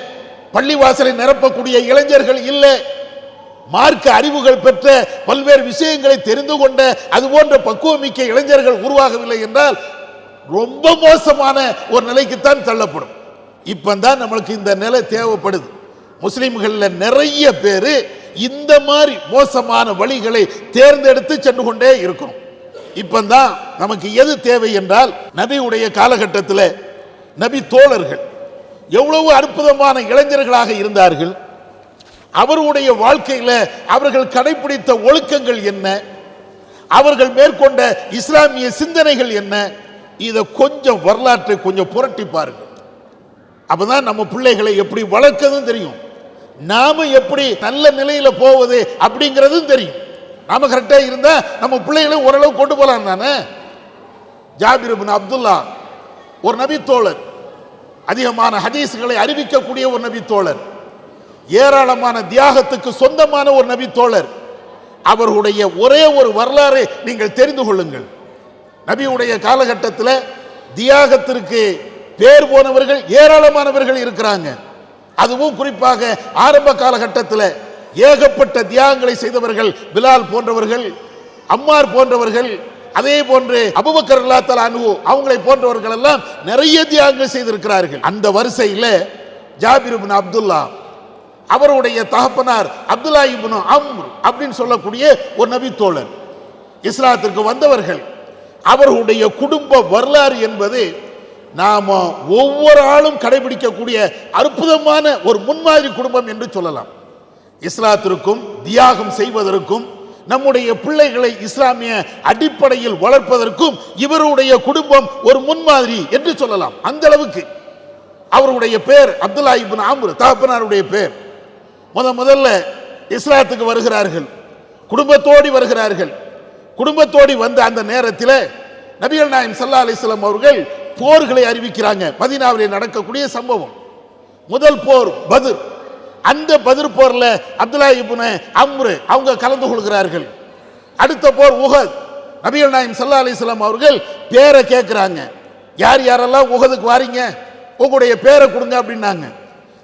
[SPEAKER 1] பள்ளிவாசலை நிரப்பக்கூடிய இளைஞர்கள் இல்லை, மார்க்க அறிவுகள் பெற்ற பல்வேறு விஷயங்களை தெரிந்து கொண்ட அது போன்ற பக்குவமிக்க இளைஞர்கள் உருவாகவில்லை என்றால் ரொம்ப மோசமான ஒரு நிலைக்குத்தான் தள்ளப்படும். இப்பதான் நம்மளுக்கு இந்த நிலை தேவைப்படுது. முஸ்லிம்கள் நிறைய பேர் இந்த மாதிரி மோசமான வழிகளை தேர்ந்தெடுத்து சென்று கொண்டே இருக்கிறோம். இப்பதான் நமக்கு எது தேவை என்றால், நபியுடைய காலகட்டத்தில் நபி தோழர்கள் எவ்வளவு அற்புதமான இளைஞர்களாக இருந்தார்கள். அவருடைய வாழ்க்கையில் அவர்கள் கடைபிடித்த ஒழுக்கங்கள் என்ன, அவர்கள் மேற்கொண்ட இஸ்லாமிய சிந்தனைகள் என்ன, இதை கொஞ்சம் வரலாற்றை கொஞ்சம் புரட்டி பாருங்க. அப்பதான் நம்ம பிள்ளைகளை எப்படி வளர்க்கதும் தெரியும், நாம எப்படி நல்ல நிலையில போவது அப்படிங்கிறதும் தெரியும். நாம கரெக்டா இருந்தா நம்ம பிள்ளைகளை ஓரளவு கொண்டு போலாம் தானே. ஜாபிர் இப்னு அப்துல்லா ஒரு நபி தோழர், அதிகமான ஹதீஸ்களை அறிவிக்கக்கூடிய ஒரு நபி தோழர், ஏராளமான தியாகத்துக்கு சொந்தமான ஒரு நபி தோழர். அவர்களுடைய ஒரே ஒரு வரலாறு நீங்கள் தெரிந்து கொள்ளுங்கள். நபியுடைய காலகட்டத்தில் தியாகத்திற்கு பேர் போனவர்கள் ஏராளமானவர்கள் இருக்கிறாங்க. அதுவும் குறிப்பாக ஆரம்ப காலகட்டத்தில் ஏகப்பட்ட தியாகங்களை செய்தவர்கள் பிலால் போன்றவர்கள், அம்மார் போன்றவர்கள், அதே போன்று அபூபக்கர் ரலியல்லாஹு அன்ஹு அவங்களை போன்றவர்கள் எல்லாம் நிறைய தியாகங்கள் செய்திருக்கிறார்கள். அந்த வரிசையில் ஜாபிர் இப்னு அப்துல்லா அவருடைய தகப்பனார் அப்துல்லா இப்னு அம்ர் அப்படின்னு சொல்லக்கூடிய ஒரு நபி தோழர், இஸ்லாத்திற்கு வந்தவர்கள். அவர்களுடைய குடும்ப வரலாறு என்பது நாம ஒவ்வொரு ஆளும் கடைபிடிக்கக்கூடிய அற்புதமான ஒரு முன்மாதிரி குடும்பம் என்று சொல்லலாம். இஸ்லாத்திற்கும் தியாகம் செய்வதற்கும் நம்முடைய பிள்ளைகளை இஸ்லாமிய அடிப்படையில் வளர்ப்பதற்கும் இவருடைய குடும்பம் ஒரு முன்மாதிரி என்று சொல்லலாம். அந்த அளவுக்கு அவருடைய பேர் அப்துல்லா இப்னு அம்ர், தகப்பனாருடைய பேர். முதல்ல இஸ்லாத்துக்கு வருகிறார்கள், குடும்பத்தோடி வருகிறார்கள். குடும்பத்தோடி வந்த அந்த நேரத்தில் நபிகள் நாயகம் ஸல்லல்லாஹு அலைஹி வஸல்லம் அவர்கள் போர்களை அறிவிக்கிறாங்க. மதீனாவிலே நடக்கக்கூடிய சம்பவம். முதல் போர் பத்ர். அந்த பத்ர் போர்ல அப்துல்லா இப்னு அம்ர் அவங்க கலந்து கொள்கிறார்கள். அடுத்த போர் உஹத். நபிகள் நாயகம் ஸல்லல்லாஹு அலைஹி வஸல்லம் அவர்கள் பேரை கேட்கிறாங்க, யார் யாரெல்லாம் உஹதுக்கு வாரீங்க, உங்களுடைய பேரை கொடுங்க அப்படின்னாங்க.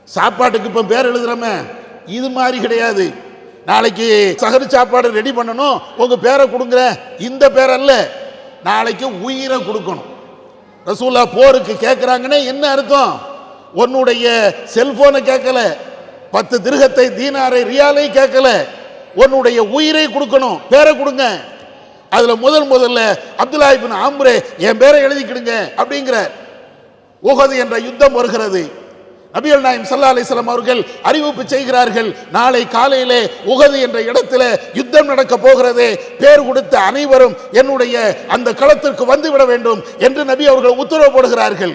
[SPEAKER 1] சாப்பாட்டுக்கு இப்போ பேர் எழுதுறமே, இது மாதிரி கிடையாது. நாளைக்கு சஹர் சாப்பாடு ரெடி பண்ணணும், உங்க பேரை கொடுங்க, இந்த பேர் அல்ல, நாளைக்கு உயிரை கொடுக்கணும். ரசூலுல்லாஹ் போருக்கு கேட்கிறாங்கன்னு என்ன அர்த்தம்? உன்னுடைய செல்போனை கேட்கல, 10 திர்ஹத்தை தீனாரை ரியாலை கேட்கல, உன்னுடைய உயிரை கொடுக்கணும், பேரை கொடுங்க. அதுல முதல்ல அப்துல்லா இப்னு அம்ர் என் பேரை எழுதிக்கிடுங்க அப்படிங்கிறார். உஹது என்ற யுத்தம் வருகிறது. நபிகள் நாயகம் ஸல்லல்லாஹு அலைஹி வஸல்லம் அவர்கள் அறிவிப்பு செய்கிறார்கள், நாளை காலையிலே உஹது என்ற இடத்துல யுத்தம் நடக்க போகிறது, பேர் கொடுத்த அனைவரும் என்னுடைய அந்த களத்திற்கு வந்து விட வேண்டும் என்று நபி அவர்கள் உத்தரவு போடுகிறார்கள்.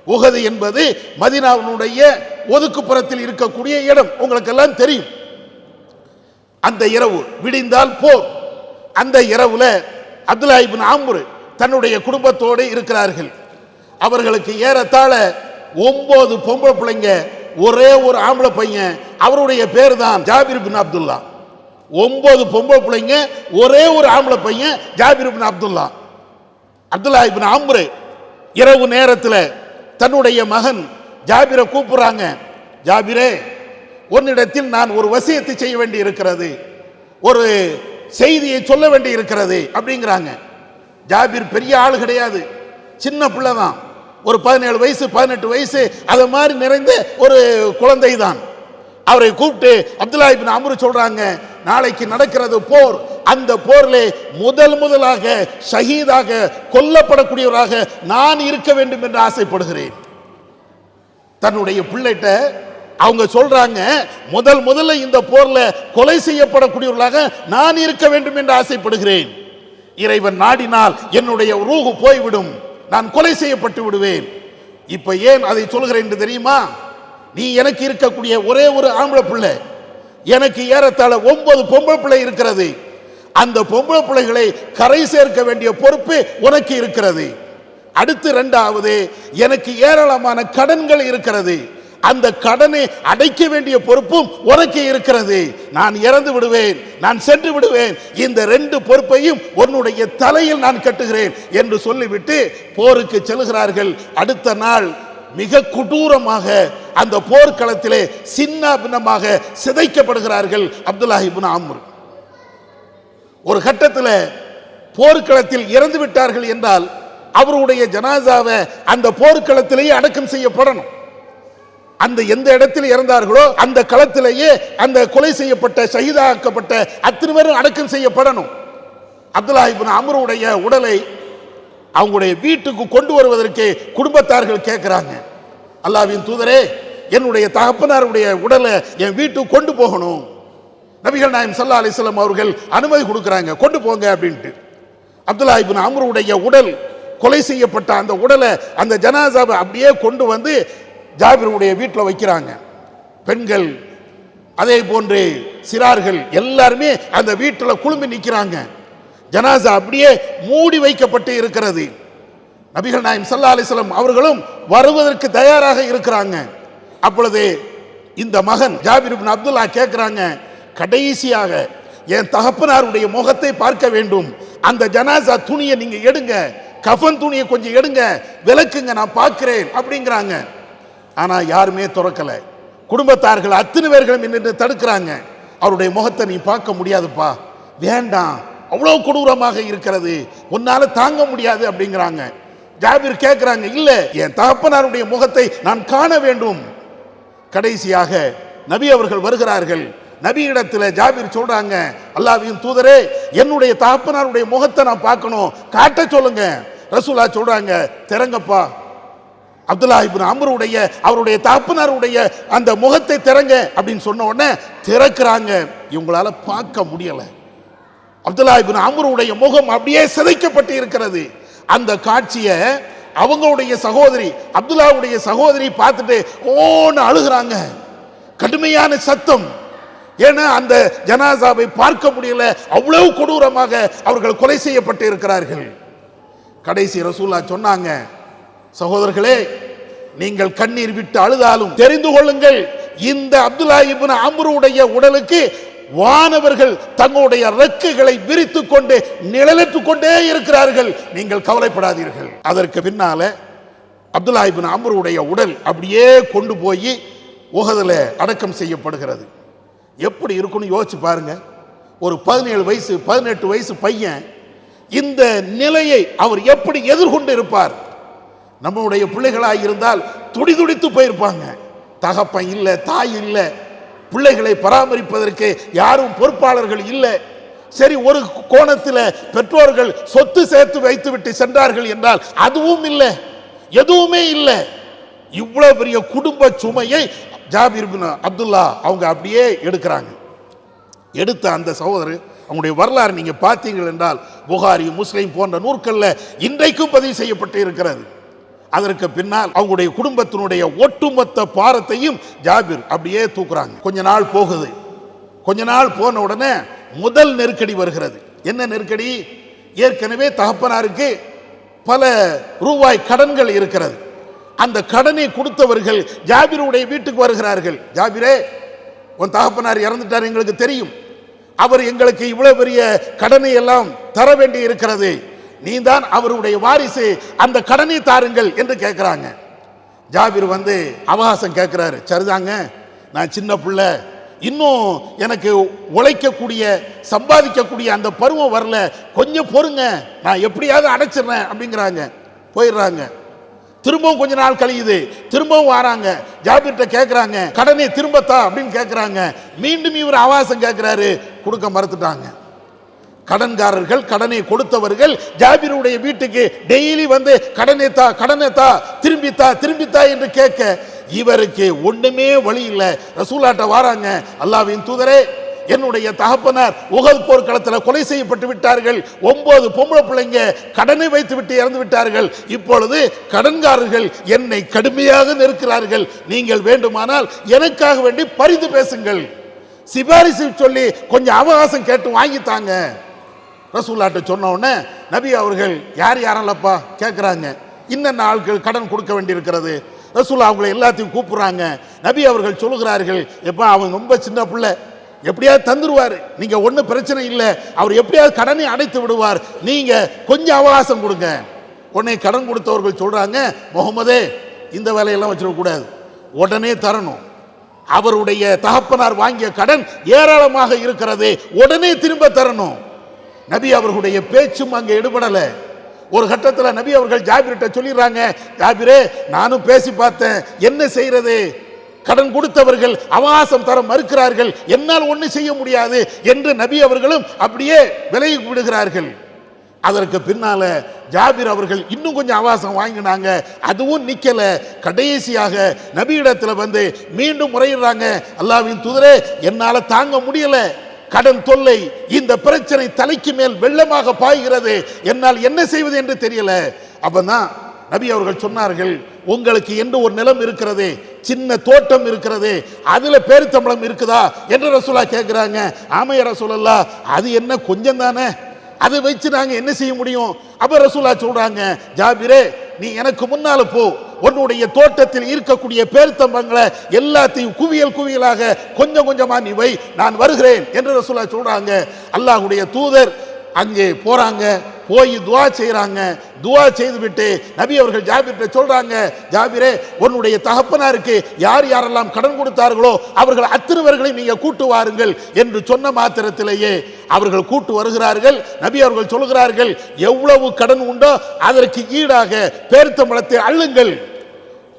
[SPEAKER 1] உஹது என்பது மதீனாவினுடைய ஒதுக்குப்புறத்தில் இருக்கக்கூடிய இடம், உங்களுக்கு எல்லாம் தெரியும். அந்த இரவு விடிந்தால் போர். அந்த இரவுல அப்துல்லா இப்னு அம்ர் தன்னுடைய குடும்பத்தோடு இருக்கிறார்கள். அவர்களுக்கு ஏறத்தாழ 9 பொம்பளை பிள்ளைங்க, ஒரே ஒரு ஆம்பளை பையன், அவருடைய பேர் தான் ஜாபிர் இப்னு அப்துல்லா. 9 பொம்பளை பிள்ளைங்க, ஒரே ஒரு ஆம்பளை பையன் ஜாபிர் இப்னு அப்துல்லா. அப்துல்லா இப்னு அம்ர் இரவு நேரத்தில் தன்னுடைய மகன் ஜாபிரை கூப்பிடுறாங்க, ஜாபிரே, உன்னிடத்தில் நான் ஒரு வசியத்தை செய்ய வேண்டி இருக்கிறது, ஒரு செய்தியை சொல்ல வேண்டி இருக்கிறது அப்படிங்கிறாங்க. ஜாபிர் பெரிய ஆள் கிடையாது, சின்ன பிள்ளை தான், ஒரு 17 வயசு 18 வயசு அது மாதிரி நிறைந்த ஒரு குழந்தை தான். அவரை கூப்பிட்டு அப்துல்லா இப்னு அம்ர் சொல்றாங்க, நாளைக்கு நடக்கிறது போர், அந்த போரிலே முதலாக ஷஹீதாக கொல்லப்படக்கூடியவராக நான் இருக்க வேண்டும் என்று ஆசைப்படுகிறேன். தன்னுடைய பிள்ளைகிட்ட அவங்க சொல்றாங்க, முதல்ல இந்த போர்ல கொலை செய்யப்படக்கூடியவர்களாக நான் இருக்க வேண்டும் என்று ஆசைப்படுகிறேன். இறைவன் நாடினால் என்னுடைய ரூஹு போய்விடும், நான் கொலை செய்யப்பட்டு விடுவேன். இப்ப ஏன் அதை சொல்கிறேன் என்று தெரியுமா? நீ எனக்கு இருக்கக்கூடிய ஒரே ஒரு ஆம்பளை பிள்ளை, எனக்கு ஏறத்தாழ 9 பொம்பளை பிள்ளை இருக்கிறது. அந்த பொம்பளை பிள்ளைகளை கரை சேர்க்க வேண்டிய பொறுப்பு உனக்கு இருக்கிறது. அடுத்து 2வது, எனக்கு ஏராளமான கடன்கள் இருக்கிறது, அந்த கடனை அடைக்க வேண்டிய பொறுப்பும் உனக்கு இருக்கிறது. நான் இறந்து விடுவேன், நான் சென்று விடுவேன், இந்த 2 பொறுப்பையும் உன்னுடைய தலையில் நான் கட்டுகிறேன் என்று சொல்லிவிட்டு போருக்கு செல்கிறார்கள். அடுத்த நாள் மிக கொடூரமாக அந்த போர்க்களத்திலே சின்ன பின்னமாக சிதைக்கப்படுகிறார்கள் அப்துல்லா இப்னு அம்ர். ஒரு கட்டத்தில் போர்க்களத்தில் இறந்து விட்டார்கள் என்றால் அவருடைய ஜனாசாவை அந்த போர்க்களத்திலேயே அடக்கம் செய்யப்படணும். அந்த எந்த இடத்தில் இறந்தார்களோ அந்த களத்திலேயே அந்த கொலை செய்யப்பட்ட ஷஹீதாக்கப்பட்ட அத்தனை பேரும் அடக்கம் செய்யப்படணும். அப்துல்லா இப்னு அம்ருடைய உடலை அவங்களுடைய வீட்டுக்கு கொண்டு வருவதற்கு குடும்பத்தார்கள் கேட்கிறாங்க, அல்லாஹ்வின் தூதரே, என்னுடைய தகப்பனாருடைய உடலை என் வீட்டுக்கு கொண்டு போகணும். நபிகள் நாயகம் ஸல்லல்லாஹு அலைஹி வஸல்லம் அவர்கள் அனுமதி கொடுக்குறாங்க, கொண்டு போங்க அப்படின்ட்டு. அப்துல்லா இப்னு அம்ருடைய உடல், கொலை செய்யப்பட்ட அந்த உடலை, அந்த ஜனாசாவை அப்படியே கொண்டு வந்து ஜாபிருடைய வீட்டில் வைக்கிறாங்க. பெண்கள் அதே போன்று சிறார்கள் எல்லாருமே அந்த வீட்டில் குழும்பி நிற்கிறாங்க. ஜனாசா அப்படியே மூடி வைக்கப்பட்டு இருக்கிறது. நபிகள் நாயகம் ஸல்லல்லாஹு அலைஹி வஸல்லம் அவர்களும் வருவதற்கு தயாராக இருக்கிறாங்க. அப்பொழுது இந்த மகன் ஜாபிர் இப்னு அப்துல்லா கேட்கிறாங்க, கடைசியாக என் தகப்பனாருடைய முகத்தை பார்க்க வேண்டும், அந்த ஜனாசா துணியை நீங்க எடுங்க, கஃன் துணியை கொஞ்சம் எடுங்க, விளக்குங்க, நான் பார்க்கிறேன் அப்படிங்கிறாங்க. ஆனா யாருமே திறக்கல. குடும்பத்தார்கள் அத்தனை பேர்களும் நின்று தடுக்கிறாங்க. அவருடைய முகத்தை நீ பார்க்க முடியாதுப்பா, வேண்டாம், அவ்வளவு கொடூரமாக இருக்கிறது, உன்னால தாங்க முடியாது அப்படிங்கிறாங்க. ஜாபிர் கேட்கிறாங்க, இல்ல, என் தகப்பனாருடைய முகத்தை நான் காண வேண்டும். கடைசியாக நபி அவர்கள் வருகிறார்கள். நபி இடத்துல ஜாபிர் சொல்றாங்க, அல்லாஹ்வின் தூதரே, என்னுடைய தகப்பனாருடைய முகத்தை நான் பார்க்கணும், காட்ட சொல்லுங்க. ரசூலுல்லாஹ் சொல்றாங்க, திறங்கப்பா, அப்துல்லா இப்னு அம்ருடைய அவருடைய தகப்பனாருடைய அந்த முகத்தை திறங்க அப்படின்னு சொன்ன உடனே திறக்கிறாங்க. இவங்களால பார்க்க முடியல. அப்துல்லா இப்னு அம்ருடைய முகம் அப்படியே சிதைக்கப்பட்டு இருக்கிறது. அந்த காட்சியை அவங்களுடைய சகோதரி, அப்துல்லாவுடைய சகோதரி பார்த்துட்டு ஓன்னு அழுகிறாங்க. கடுமையான சத்தம். ஏன்னா அந்த ஜனாசாவை பார்க்க முடியல, அவ்வளவு கொடூரமாக அவர்கள் கொலை செய்யப்பட்டு இருக்கிறார்கள். கடைசி ரசூலுல்லாஹ் சொன்னாங்க, சகோதரர்களே, நீங்கள் கண்ணீர் விட்டு அழுதாலும் தெரிந்து கொள்ளுங்கள், இந்த அப்துல்லா இப்னு அம்ருடைய உடலுக்கு வானவர்கள் தங்களுடைய ரெக்கைகளை விரித்துக் கொண்டு நிழலிட்டுக் கொண்டே இருக்கிறார்கள், நீங்கள் கவலைப்படாதீர்கள். அதற்கு பின்னால அப்துல்லா இப்னு அம்ருடைய உடல் அப்படியே கொண்டு போய் உஹதுல அடக்கம் செய்யப்படுகிறது. எப்படி இருக்குன்னு யோசிச்சு பாருங்க. ஒரு 17 வயசு 18 வயசு பையன் இந்த நிலையை அவர் எப்படி எதிர்கொண்டு இருப்பார்? நம்மளுடைய பிள்ளைகளாக இருந்தால் துடிதுடித்து போயிருப்பாங்க. தகப்பன் இல்லை, தாய் இல்லை, பிள்ளைகளை பராமரிப்பதற்கு யாரும் பொறுப்பாளர்கள் இல்லை. சரி, ஒரு கோணத்தில் பெற்றோர்கள் சொத்து சேர்த்து வைத்து விட்டு சென்றார்கள் என்றால் அதுவும் இல்லை, எதுவுமே இல்லை. இவ்வளவு பெரிய குடும்ப சுமையை ஜாபிர் இப்னு அப்துல்லா அவங்க அப்படியே எடுக்கிறாங்க. எடுத்த அந்த சகோதரர், அவங்களுடைய வரலாறு நீங்க பார்த்தீர்கள் என்றால் புகாரி, முஸ்லிம் போன்ற நூற்களில் இன்றைக்கும் பதிவு செய்யப்பட்டு இருக்கிறது. அதற்கு பின்னால் அவங்களுடைய குடும்பத்தினுடைய ஒட்டுமொத்த பாரத்தையும் ஜாபிர் அப்படியே தூக்குறாங்க. கொஞ்ச நாள் போகுது. கொஞ்ச நாள் போன உடனே முதல் நெருக்கடி வருகிறது. என்ன நெருக்கடி? ஏற்கனவே தகப்பனாருக்கு பல ரூபாய் கடன்கள் இருக்கிறது. அந்த கடனை கொடுத்தவர்கள் ஜாபிருடைய வீட்டுக்கு வருகிறார்கள். ஜாபிரே, உன் தகப்பனார் இறந்துட்டார், எங்களுக்கு தெரியும், அவர் எங்களுக்கு இவ்வளவு பெரிய கடனை எல்லாம் தர வேண்டி இருக்கிறது, நீ தான் அவருடைய வாரிசு, அந்த கடனை தாருங்கள் என்று கேட்கிறாங்க. ஜாபிர் வந்து அவகாசம் கேட்கிறாரு. சரிதாங்க, நான் சின்ன பிள்ளை, இன்னும் எனக்கு உழைக்கக்கூடிய சம்பாதிக்கக்கூடிய அந்த பருவம் வரல, கொஞ்சம் பொறுங்க, நான் எப்படியாவது அடைச்சிடுறேன் அப்படிங்கிறாங்க. போயிடுறாங்க. திரும்பவும் கொஞ்ச நாள் கழியுது. திரும்பவும் வராங்க. ஜாபிர்கிட்ட கேட்கிறாங்க, கடனை திரும்பத்தா அப்படின்னு கேட்கிறாங்க. மீண்டும் இவர் அவகாசம் கேட்கிறாரு, கொடுக்க மறுத்துட்டாங்க. கடன்காரர்கள், கடனை கொடுத்தவர்கள் ஜாபிருடைய வீட்டுக்கு டெய்லி வந்து கடனை தா, கடனை தா, திரும்பித்தா, திரும்பித்தா என்று கேட்க இவருக்கு ஒண்ணுமே வழி இல்லை. ரசூலாட்ட வாராங்க, அல்லாஹ்வின் தூதரே, என்னுடைய தகப்பனார் உஹது போர்க்களத்தில் கொலை செய்யப்பட்டு விட்டார்கள், 9 பொம்பளை பிள்ளைங்க கடனை வைத்து விட்டு இறந்து விட்டார்கள், இப்பொழுது கடன்காரர்கள் என்னை கடுமையாக நெருக்கிறார்கள், நீங்கள் வேண்டுமானால் எனக்காக வேண்டி பரிந்து பேசுங்கள், சிபாரிசு சொல்லி கொஞ்சம் அவகாசம் கேட்டு வாங்கித்தாங்க. ரசூலுல்லாஹ்ட்ட சொன்ன உடனே நபி அவர்கள் யார் யாரெல்லப்பா கேட்குறாங்க. இன்னென்ன ஆட்கள் கடன் கொடுக்க வேண்டி இருக்கிறது. ரசூலுல்லாஹ் அவங்களை எல்லாத்தையும் கூப்பிடுறாங்க. நபி அவர்கள் சொல்லுகிறார்கள், எப்பா அவன் ரொம்ப சின்ன பிள்ளை, எப்படியாவது தந்துருவார், நீங்க ஒன்றும் பிரச்சனை இல்லை, அவர் எப்படியாவது கடனை அடைத்து விடுவார், நீங்க கொஞ்சம் அவகாசம் கொடுங்க. உடனே கடன் கொடுத்தவர்கள் சொல்றாங்க, முகமதே, இந்த வேலையெல்லாம் வச்சிடக்கூடாது, உடனே தரணும், அவருடைய தகப்பனார் வாங்கிய கடன் ஏராளமாக இருக்கிறது, உடனே திரும்ப தரணும். நபி அவர்களுடைய பேச்சும் அங்கே எடுபடல. ஒரு கட்டத்தில் நபி அவர்கள் ஜாபிர்கிட்ட சொல்லிடுறாங்க, ஜாபிரே, நானும் பேசி பார்த்தேன், என்ன செய்யறது, கடன் கொடுத்தவர்கள் அவகாசம் தர மறுக்கிறார்கள், என்னால் ஒன்றும் செய்ய முடியாது என்று நபி அவர்களும் அப்படியே விலகி விடுகிறார்கள். அதற்கு பின்னால ஜாபிர் அவர்கள் இன்னும் கொஞ்சம் அவகாசம் வாங்கினாங்க, அதுவும் நிக்கல. கடைசியாக நபியிடத்தில் வந்து மீண்டும் முறையிடுறாங்க, அல்லாஹ்வின் தூதரே, என்னால தாங்க முடியல, கடன் தொல்லை, இந்த பிரச்சனை தலைக்கு மேல் வெள்ளமாக பாய்கிறது, என்னால் என்ன செய்வது என்று தெரியல. அப்பதான் நபி அவர்கள் சொன்னார்கள், உங்களுக்கு என்று ஒரு நிலம் இருக்கிறது, சின்ன தோட்டம் இருக்கிறது, அதுல பேரித்தம்பளம் இருக்குதா என்று ரசூலா கேட்கிறாங்க. ஆமையா ரசூலல்லாஹ், அது என்ன கொஞ்சம் தானே, அதை வச்சு நாங்க என்ன செய்ய முடியும்? அப்ப ரசூலா சொல்றாங்க, ஜாபிரே நீ எனக்கு முன்னால போ, உன்னுடைய தோட்டத்தில் இருக்கக்கூடிய பேரித்தம்பங்களை எல்லாத்தையும் குவியல் குவியலாக கொஞ்சம் கொஞ்சமா நீ வை, நான் வருகிறேன் என்று ரசூலா சொல்றாங்க. அல்லாஹ்வுடைய தூதர் அங்கே போறாங்க, போய் துவா செய்யறாங்க. துவா செய்து விட்டு நபி அவர்கள் ஜாபிர்கிட்ட சொல்றாங்க, ஜாபிரே உன்னுடைய தகப்பனாருக்கு யார் யாரெல்லாம் கடன் கொடுத்தார்களோ அவர்கள் அத்தனை நீங்க கூட்டு வாருங்கள் என்று சொன்ன மாத்திரத்திலேயே அவர்கள் கூட்டு வருகிறார்கள். நபி அவர்கள் சொல்கிறார்கள், எவ்வளவு கடன் உண்டோ அதற்கு ஈடாக பேரித்தம்பழத்தை அள்ளுங்கள்,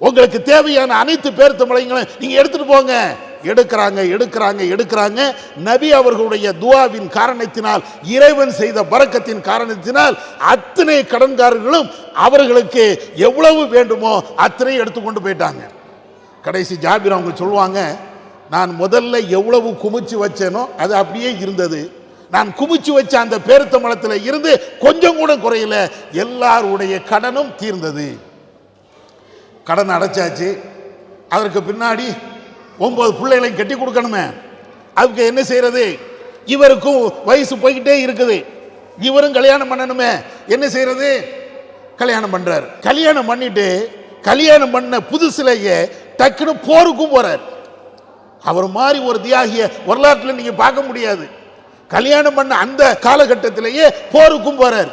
[SPEAKER 1] உங்களுக்கு தேவையான அனைத்து பேரித்தம்பழங்களும் நீங்க எடுத்துட்டு போங்க. எடுக்கிறாங்க எடுக்கிறாங்க எடுக்கிறாங்க. நபி அவர்களுடைய துஆவின் காரணத்தினால், இறைவன் செய்த பரக்கத்தின் காரணத்தினால் அத்தனை கடன்காரர்களும் அவர்களுக்கு எவ்வளவு வேண்டுமோ அத்தனை எடுத்துக்கொண்டு போயிட்டாங்க. கடைசி ஜாபிர் அவங்க சொல்லுவாங்க, நான் முதல்ல எவ்வளவு குமிச்சு வச்சேனோ அது அப்படியே இருந்தது, நான் குமிச்சு வச்ச அந்த பேரித்தம்பழத்தில் இருந்து கொஞ்சம் கூட குறையல, எல்லாருடைய கடனும் தீர்ந்தது. கடன் அடைச்சாச்சு. அதற்கு பின்னாடி 9 பிள்ளைகளையும் கட்டி கொடுக்கணுமே, அதுக்கு என்ன செய்யறது? இவருக்கும் வயசு போய்கிட்டே இருக்குது, இவரும் கல்யாணம் பண்ணணுமே, என்ன செய்யறது? கல்யாணம் பண்றார். கல்யாணம் பண்ணிட்டு கல்யாணம் பண்ண புதுசிலேயே டக்குன்னு போருக்கும் போறார். அவர் மாதிரி ஒரு தியாகிய வரலாற்றில் நீங்க பார்க்க முடியாது. கல்யாணம் பண்ண அந்த காலகட்டத்திலேயே போருக்கும் போறார்.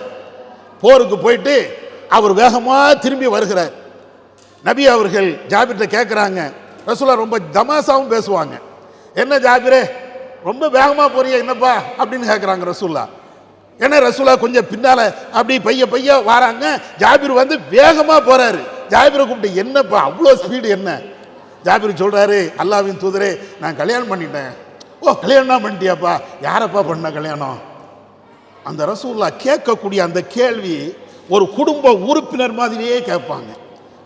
[SPEAKER 1] போருக்கு போயிட்டு அவர் வேகமா திரும்பி வருகிறார். நபி அவர்கள் ஜாபிர்கிட்ட கேட்கிறாங்க, ரசூலா ரொம்ப தமாசாவும் பேசுவாங்க, என்ன ஜாபிரே ரொம்ப வேகமா போறிய என்னப்பா அப்படின்னு கேட்கிறாங்க ரசூலா. ஏன்னா ரசூலா கொஞ்சம் பின்னால அப்படி பைய பைய வராங்க, ஜாபிர் வந்து வேகமா போறாரு. ஜாபிரை கூப்பிட்டு, என்னப்பா அவ்வளோ ஸ்பீடு என்ன? ஜாபிர் சொல்றாரு, அல்லாஹ்வின் தூதரே நான் கல்யாணம் பண்ணிட்டேன். ஓ கல்யாணம் பண்ணிட்டியாப்பா? யாரப்பா பண்ண கல்யாணம்? அந்த ரசூலா கேட்கக்கூடிய அந்த கேள்வி ஒரு குடும்ப உறுப்பினர் மாதிரியே கேட்பாங்க.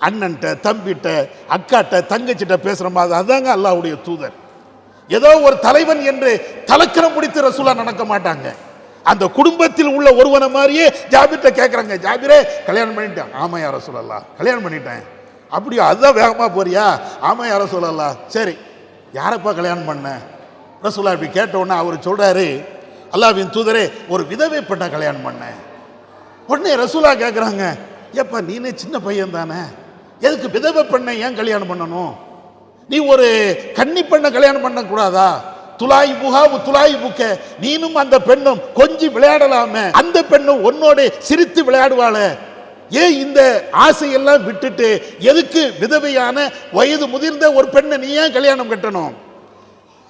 [SPEAKER 1] அண்ணன்ட்ட தம்பிட்ட அக்காட்ட தங்கச்சிட்ட பேசுற மாதிரி. அதாங்க அல்லாஹ்வுடைய தூதர். ஏதோ ஒரு தலைவன் என்று தலக்கணம் பிடித்து ரசூலா நடக்க மாட்டாங்க. அந்த குடும்பத்தில் உள்ள ஒருவனை மாதிரியே ஜாபிர்கிட்ட கேட்கறாங்க, ஜாபிரே கல்யாணம் பண்ணிட்டேன்? ஆமா யா ரசூலல்லாஹ் கல்யாணம் பண்ணிட்டேன். அப்படியா? அதுதான் வேகமா போறியா? ஆமா யா ரசூலல்லாஹ். சரி யாரப்பா கல்யாணம் பண்ண? ரசூலா இப்படி கேட்ட உடனே அவர் சொல்றாரு, அல்லாஹ்வின் தூதரே ஒரு விதவை பெண்ணை கல்யாணம் பண்ண. உடனே ரசூலா கேட்கறாங்க, ஏப்பா நீனே சின்ன பையன் தானே, எதுக்கு விதவை பெண்ணை ஏன் கல்யாணம் பண்ணணும்? நீ ஒரு கன்னி பெண்ணை கல்யாணம் பண்ண கூடாதா? துலாய் புகாவு துலாய் புக்க, நீனும் அந்த பெண்ணும் கொஞ்சம் விளையாடலாமே, அந்த பெண்ணும் உன்னோட சிரித்து விளையாடுவாள, ஏன் இந்த ஆசையெல்லாம் விட்டுட்டு எதுக்கு விதவையான வயது முதிர்ந்த ஒரு பெண்ணை நீ ஏன் கல்யாணம் கட்டணும்?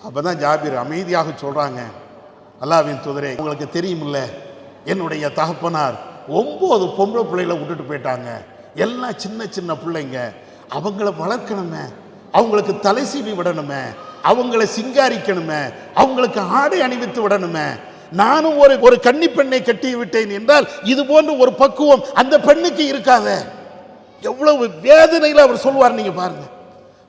[SPEAKER 1] அப்பதான் ஜாபிர் அமைதியாக சொல்றாங்க, அல்லாஹ்வின் தூதரே உங்களுக்கு தெரியுமில்ல, என்னுடைய தகப்பனார் 9 பொம்பளை பிள்ளைகளை விட்டுட்டு போயிட்டாங்க, எல்லாம் சின்ன சின்ன பிள்ளைங்க, அவங்கள வளர்க்கணுமே, அவங்களுக்கு தலை சீவி விடணுமே, அவங்கள சிங்காரிக்கணுமே, அவங்களுக்கு ஆடை அணிவித்து விடணுமே. நானும் ஒரு கன்னி பெண்ணை கட்டி விட்டேன் என்றால் இது போன்ற ஒரு பக்குவம் அந்த பெண்ணுக்கு இருக்காத. எவ்வளவு வேதனையில் அவர் சொல்வார் நீங்க பாருங்க.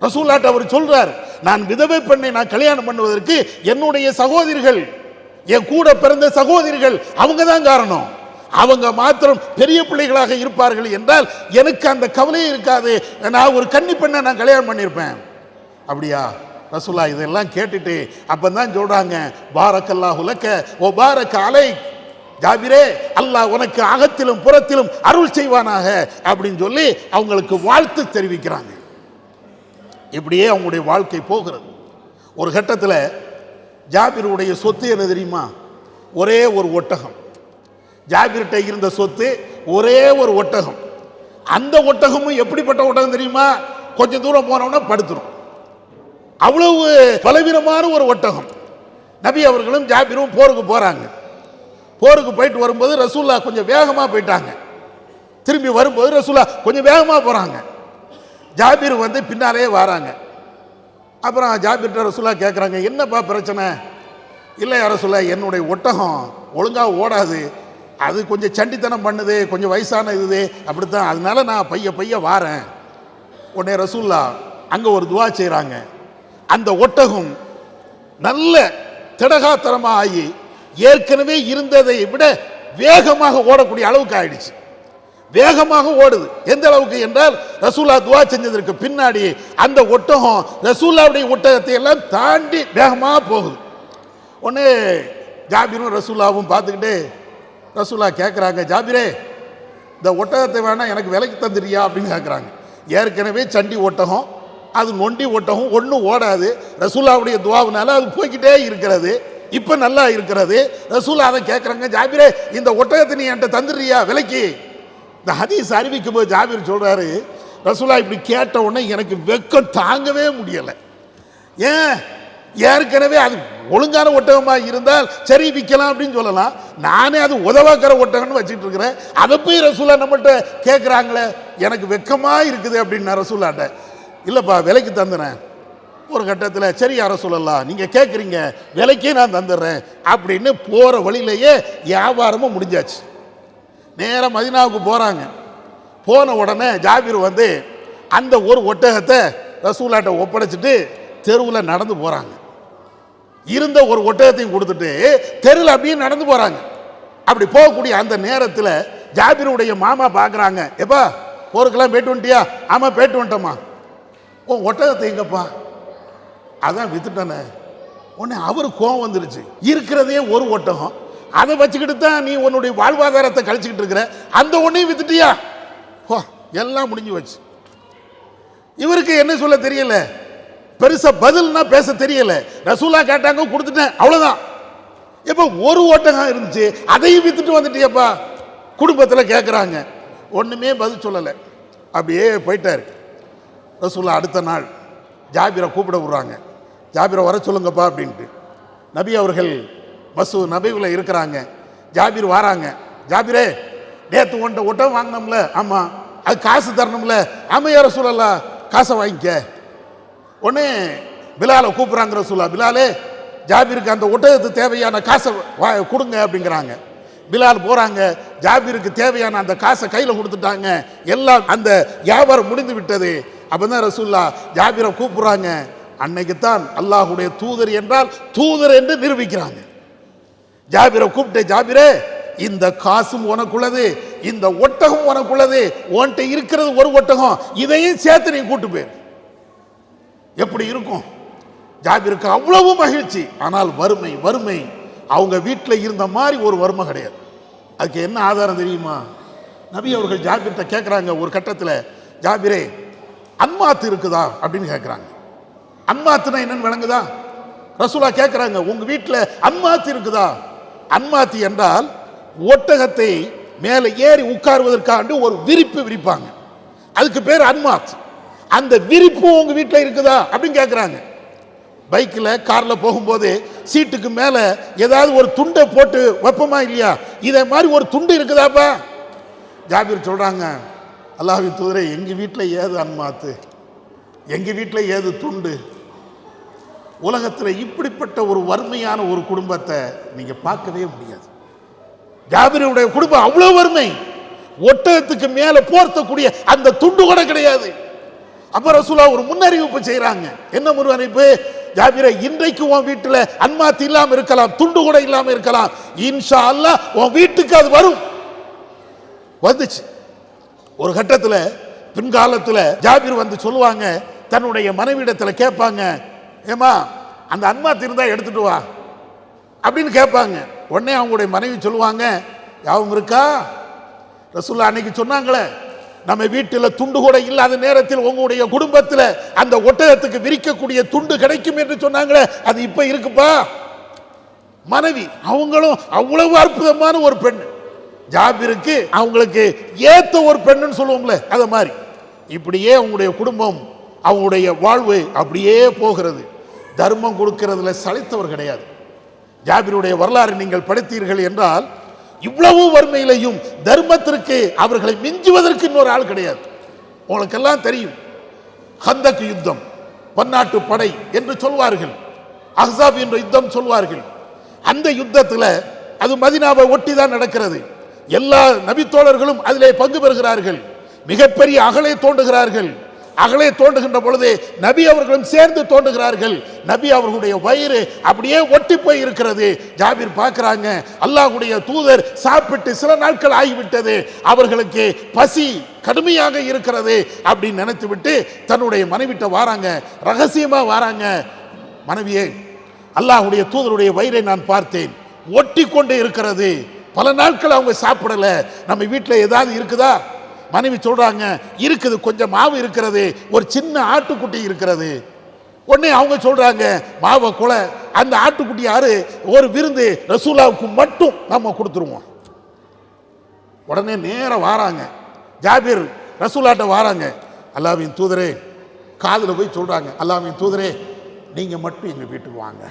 [SPEAKER 1] ரசூலாட்ட அவர் சொல்றார், நான் விதவை பெண்ணை நான் கல்யாணம் பண்ணுவதற்கு என்னுடைய சகோதரிகள், என் கூட பிறந்த சகோதரிகள் அவங்க தான் காரணம். அவங்க மாத்திரம் பெரிய பிள்ளைகளாக இருப்பார்கள் என்றால் எனக்கு அந்த கவலையே இருக்காது, நான் ஒரு கன்னி பெண்ணை நான் கல்யாணம் பண்ணியிருப்பேன். அப்படியா? ரசூலா இதெல்லாம் கேட்டுட்டு அப்பதான் சொல்றாங்க, பாரக்கல்லாஹு லக்க ஓ பாரக்க அலைக், ஜாபிரே அல்லாஹ் உனக்கு அகத்திலும் புறத்திலும் அருள் செய்வானாக அப்படின்னு சொல்லி அவங்களுக்கு வாழ்த்து தெரிவிக்கிறாங்க. இப்படியே அவங்களுடைய வாழ்க்கை போகிறது. ஒரு கட்டத்தில் ஜாபிருடைய சொத்து என்ன தெரியுமா? ஒரே ஒரு ஒட்டகம். ஜாபிர்கிட்ட இருந்த சொத்து ஒரே ஒரு ஒட்டகம். அந்த ஒட்டகமும் எப்படிப்பட்ட ஒட்டகம் தெரியுமா? கொஞ்சம் தூரம் போனோம்னா படுத்துரும், அவ்வளவு பலவீனமான ஒரு ஒட்டகம். நபி அவர்களும் ஜாபிரும் போருக்கு போறாங்க. போருக்கு போயிட்டு வரும்போது ரசூல்லா கொஞ்சம் வேகமா போயிட்டாங்க, திரும்பி வரும்போது ரசூல்லா கொஞ்சம் வேகமா போறாங்க. ஜாபிர் வந்து பின்னாலே வராங்க. அப்புறம் ஜாபிர்கிட்ட ரசூல்லா கேட்குறாங்க, என்னப்பா பிரச்சனை? இல்லை யார சொல்ல, என்னுடைய ஒட்டகம் ஒழுங்காக ஓடாது, அது கொஞ்சம் சண்டித்தனம் பண்ணுது, கொஞ்சம் வயசான இது அப்படித்தான், அதனால நான் பைய பைய வாரேன். உடனே ரசூல்லா அங்கே ஒரு துவா செய்கிறாங்க. அந்த ஒட்டகம் நல்ல திடகாத்திரமா ஆகி ஏற்கனவே இருந்ததை விட வேகமாக ஓடக்கூடிய அளவுக்கு ஆயிடுச்சு. வேகமாக ஓடுது. எந்த அளவுக்கு என்றால் ரசூலா துவா செஞ்சதற்கு பின்னாடி அந்த ஒட்டகம் ரசூலாவுடைய ஒட்டகத்தை எல்லாம் தாண்டி வேகமாக போகுது. ஒன்று ஜாபிரும் ரசூலாவும் பார்த்துக்கிட்டு ரசூலா கேட்குறாங்க, ஜாபிரே இந்த ஒட்டகத்தை வேணா எனக்கு விலைக்கு தந்துடுறியா அப்படின்னு கேட்குறாங்க. ஏற்கனவே சண்டி ஒட்டகம், அது நொண்டி ஒட்டகம், ஒன்றும் ஓடாது. ரசூலாவுடைய துவாவினால அது போய்கிட்டே இருக்கிறது. இப்போ நல்லா இருக்கிறது. ரசூலா அதை கேட்குறாங்க, ஜாபிரே இந்த ஒட்டகத்தை நீ என்கிட்ட தந்துடுறியா விலைக்கு? இந்த ஹதீஸ் அறிவிக்கும் போது ஜாபிர் சொல்கிறாரு, ரசூலா இப்படி கேட்ட உடனே எனக்கு வெக்கம் தாங்கவே முடியலை. ஏன்? ஏற்கனவே அது ஒழுங்கான ஒட்டகமாக இருந்தால் சரி விற்கலாம் அப்படின்னு சொல்லலாம். நானே அது உதவாக்கிற ஒட்டகம்னு வச்சுட்டு இருக்கிறேன். அதை போய் ரசூலா நம்மகிட்ட கேட்குறாங்களே, எனக்கு வெக்கமாக இருக்குது அப்படின்னு ரசூலாட்ட. இல்லைப்பா விலைக்கு தந்துறேன். ஒரு கட்டத்தில் சரி யார சொல்லலாம், நீங்கள் கேட்குறீங்க விலைக்கே நான் தந்துடுறேன் அப்படின்னு போகிற வழியிலேயே வியாபாரமும் முடிஞ்சாச்சு. நேராக மதீனாவுக்கு போகிறாங்க. போன உடனே ஜாபிர் வந்து அந்த ஒரு ஒட்டகத்தை ரசூலாட்ட ஒப்படைச்சிட்டு தெருவில் நடந்து போகிறாங்க. இருந்த ஒரு ஒட்டகத்தையும் கொடுத்துட்டு தெருவில் அப்படியே நடந்து போகிறாங்க. அப்படி போகக்கூடிய அந்த நேரத்தில் ஜாபிருடைய மாமா பார்க்குறாங்க, எப்பா போருக்கெல்லாம் போயிட்டு வந்துட்டியா? ஆமாம் போயிட்டு வந்துட்டோம்மா. உன் ஒட்டகத்தை எங்கப்பா? அதான் வித்துட்டானே. உடனே அவரு கோவம் வந்துருச்சு. இருக்கிறதே ஒரு ஒட்டகம், அதை வச்சுக்கிட்டு தான் நீ உன்னுடைய வாழ்வாதாரத்தை கழிச்சுக்கிட்டு இருக்கிற, அந்த ஒன்றையும் வித்துட்டியா? எல்லாம் முடிஞ்சு வச்சு. இவருக்கு என்ன சொல்ல தெரியல, பெருசா பதில்னா பேச தெரியல. ரசூலா கேட்டாங்க, கொடுத்துட்டேன், அவ்வளவுதான். இப்ப ஒரு ஒட்டகம் இருந்துச்சு, அதையும் வித்துட்டு வந்துட்டியப்பா. குடும்பத்தில் கேட்குறாங்க, ஒண்ணுமே பதில் சொல்லலை. அப்படியே போயிட்டாரு. ரசூலா அடுத்த நாள் ஜாபிரை கூப்பிட விடுறாங்க. ஜாபிரை வர சொல்லுங்கப்பா அப்படின்ட்டு. நபி அவர்கள் பஸ்ஸு நபிவில் இருக்கிறாங்க. ஜாபிர் வராங்க. ஜாபிரே நேற்று ஒன்றை ஒட்டகம் வாங்கினோம்ல, ஆமாம் அது காசு தரணும்ல. ஆமாம் யார சொல்லலாம், காசை வாங்கிக்க. உடனே பிலாலை கூப்பிட்றாங்க ரசூலா, பிலாலே ஜாபிருக்கு அந்த ஒட்டகத்துக்கு தேவையான காசை கொடுங்க அப்படிங்கிறாங்க. பிலால் போகிறாங்க. ஜாபிருக்கு தேவையான அந்த காசை கையில் கொடுத்துட்டாங்க. எல்லாம் அந்த வியாபாரம் முடிந்து விட்டது. அப்போ தான் ரசூல்லா ஜாபிரை கூப்பிட்றாங்க. அன்னைக்குத்தான் அல்லாஹுடைய தூதர் என்றால் தூதர் என்று நிரூபிக்கிறாங்க. ஜாபிரை கூப்பிட்டு, ஜாபிரே இந்த காசும் உனக்குள்ளது, இந்த ஒட்டகம் உனக்குள்ளது, உன்கிட்ட இருக்கிறது ஒரு ஒட்டகம், இதையும் சேர்த்து நீ கூட்டு போயிரு. எப்படி இருக்கும்? ஜாபிருக்கு அவ்வளவு மகிழ்ச்சி. ஆனால் வறுமை வறுமை அவங்க வீட்டில் இருந்த மாதிரி ஒரு வறுமை கிடையாது. அதுக்கு என்ன ஆதாரம் தெரியுமா? நபி அவர்கள் ஜாபிர்கிட்ட கேட்குறாங்க ஒரு கட்டத்தில், ஜாபிரே அன்மாத்து இருக்குதா அப்படின்னு கேட்குறாங்க. அன்மாத்துனா என்னன்னு விளங்குதா? ரசூலா கேட்குறாங்க, உங்க வீட்டில் அன்மாத்து இருக்குதா? அன்மாத்து என்றால் ஒட்டகத்தை மேலே ஏறி உட்காருவதற்காண்டு ஒரு விரிப்பு விரிப்பாங்க, அதுக்கு பேர் அன்மாத். அந்த விரிப்பு உங்க வீட்டில் இருக்குதா அப்படின்னு கேட்குறாங்க. பைக்கில் காரில் போகும்போது சீட்டுக்கு மேலே ஏதாவது ஒரு துண்டை போட்டு வைப்போமா இல்லையா? இதே மாதிரி ஒரு துண்டு இருக்குதாப்பா? ஜாபிர் சொல்கிறாங்க, அல்லாஹ்வின் தூதரே எங்கள் வீட்டில் ஏது அன்மாத்து, எங்கள் வீட்டில் ஏது துண்டு? உலகத்தில் இப்படிப்பட்ட ஒரு வறுமையான ஒரு குடும்பத்தை நீங்கள் பார்க்கவே முடியாது. ஜாபிருடைய குடும்பம் அவ்வளோ வறுமை. ஒட்டகத்துக்கு மேலே போர்த்தக்கூடிய அந்த துண்டு கூட கிடையாது. அப்ப ரசூலா ஒரு முன்னறிவிப்பு செய்யறாங்க. என்ன முன்னறிவிப்பு? ஜாபிரே இன்றைக்கு உன் வீட்டில் அன்மாத்து இல்லாமல் இருக்கலாம், துண்டு கூட இல்லாமல் இருக்கலாம், இன்ஷா அல்லாஹ் உன் வீட்டுக்கு அது வரும். வந்துச்சு. ஒரு கட்டத்தில் பின்காலத்தில் ஜாபிர் வந்து சொல்லுவாங்க, தன்னுடைய மனைவியிடத்தில் கேட்பாங்க, ஏமா அந்த அன்மாத்து இருந்தா எடுத்துட்டு வா அப்படின்னு கேட்பாங்க. உடனே அவங்களுடைய மனைவி சொல்லுவாங்க, யாவும் இருக்கா? ரசூலுல்லாஹ் அன்னைக்கு சொன்னாங்களே, நம்ம வீட்டில் துண்டு கூட இல்லாத நேரத்தில் உங்களுடைய குடும்பத்தில் அந்த ஒட்டகத்துக்கு விரிக்கக்கூடிய துண்டு கிடைக்கும் என்று சொன்னாங்களே, அது இப்ப இருக்குப்பா. மனைவி அவங்களும் அவ்வளவு அற்புதமான ஒரு பெண். ஜாபிருக்கு அவங்களுக்கு ஏத்த ஒரு பெண்ணுன்னு சொல்லுவோம்ல, அத மாதிரி இப்படியே அவங்களுடைய குடும்பம், அவங்களுடைய வாழ்வு அப்படியே போகிறது. தர்மம் கொடுக்கிறதுல சளைத்தவர் கிடையாது. ஜாபிருடைய வரலாறு நீங்கள் படித்தீர்கள் என்றால், இவ்வளவு வறுமையிலையும் தர்மத்திற்கு அவர்களை மிஞ்சுவதற்கு இன்னொரு ஆள் கிடையாது. உங்களுக்கெல்லாம் தெரியும், ஹந்தக் யுத்தம், பன்னாட்டு படை என்று சொல்வார்கள், அஹ்ஸாப் என்ற யுத்தம் சொல்வார்கள். அந்த யுத்தத்தில் அது மதீனாவை ஒட்டி தான் நடக்கிறது. எல்லா நபித்தோழர்களும் அதிலே பங்கு பெறுகிறார்கள். மிகப்பெரிய அகலை தோண்டுகிறார்கள். அகலே தோண்டுகின்ற பொழுது நபி அவர்களும் சேர்ந்து தோண்டுகிறார்கள். நபி அவர்களுடைய வயிறு அப்படியே ஒட்டி போய் இருக்கிறது. ஜாபிர் பார்க்கிறாங்க, அல்லாஹ்வுடைய தூதர் சாப்பிட்டு சில நாட்கள் ஆகிவிட்டது, அவர்களுக்கு பசி கடுமையாக இருக்கிறது அப்படின்னு நினைத்து விட்டு தன்னுடைய மனைவிட்ட வாராங்க, ரகசியமா வாராங்க. மனைவியே, அல்லாஹ்வுடைய தூதருடைய வயிறை நான் பார்த்தேன், ஒட்டி கொண்டு இருக்கிறது, பல நாட்கள் அவங்க சாப்பிடல, நம்ம வீட்டில் ஏதாவது இருக்குதா? மனைவி சொல்றாங்க, இருக்குது, கொஞ்சம் மாவு இருக்கிறது, ஒரு சின்ன ஆட்டுக்குட்டி இருக்கிறது. உடனே அவங்க சொல்றாங்க, மாவை கொலை, அந்த ஆட்டுக்குட்டி யாரு, ஒரு விருந்து ரசூலாவுக்கு மட்டும் நம்ம கொடுத்துருவோம். உடனே நேர வாராங்க, ஜாபிர் ரசூலாட்ட வாராங்க, அல்லாஹ்வின் தூதரே, காதுல போய் சொல்றாங்க, அல்லாஹ்வின் தூதரே, நீங்க மட்டும் எங்க வீட்டுக்கு வாங்க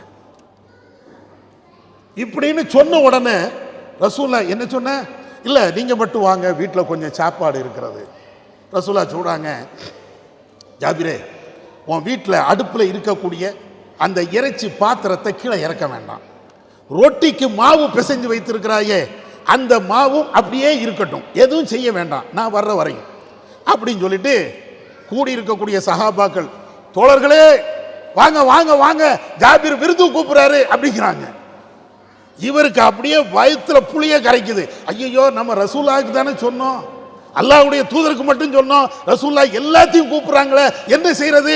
[SPEAKER 1] இப்படின்னு சொன்ன உடனே ரசூலா என்ன சொன்ன, இல்லை நீங்க மட்டும் வாங்க, வீட்டில் கொஞ்சம் சாப்பாடு இருக்கிறது. ரசூலா சொல்றாங்க, ஜாபிரே, உன் வீட்டில் அடுப்பில் இருக்கக்கூடிய அந்த இறைச்சி பாத்திரத்தை கீழே இறக்க வேண்டாம், ரொட்டிக்கு மாவு பிசைஞ்சு வைத்திருக்கிறாயே அந்த மாவும் அப்படியே இருக்கட்டும், எதுவும் செய்ய வேண்டாம், நான் வர்ற வரையும் அப்படின்னு சொல்லிட்டு கூடி இருக்கக்கூடிய சஹாபாக்கள், தோழர்களே வாங்க வாங்க வாங்க, ஜாபிர் விருது கூப்பிடுறாரு அப்படிங்கிறாங்க. இவருக்கு அப்படியே வயிற்றுல புளிய கரைக்குது. ஐயோ, நம்ம ரசூலாவுக்கு தானே சொன்னோம், அல்லாஹ்வுடைய தூதருக்கு மட்டும் சொன்னோம், ரசூல்லா எல்லாத்தையும் கூப்பிடுறாங்களே, என்ன செய்யறது?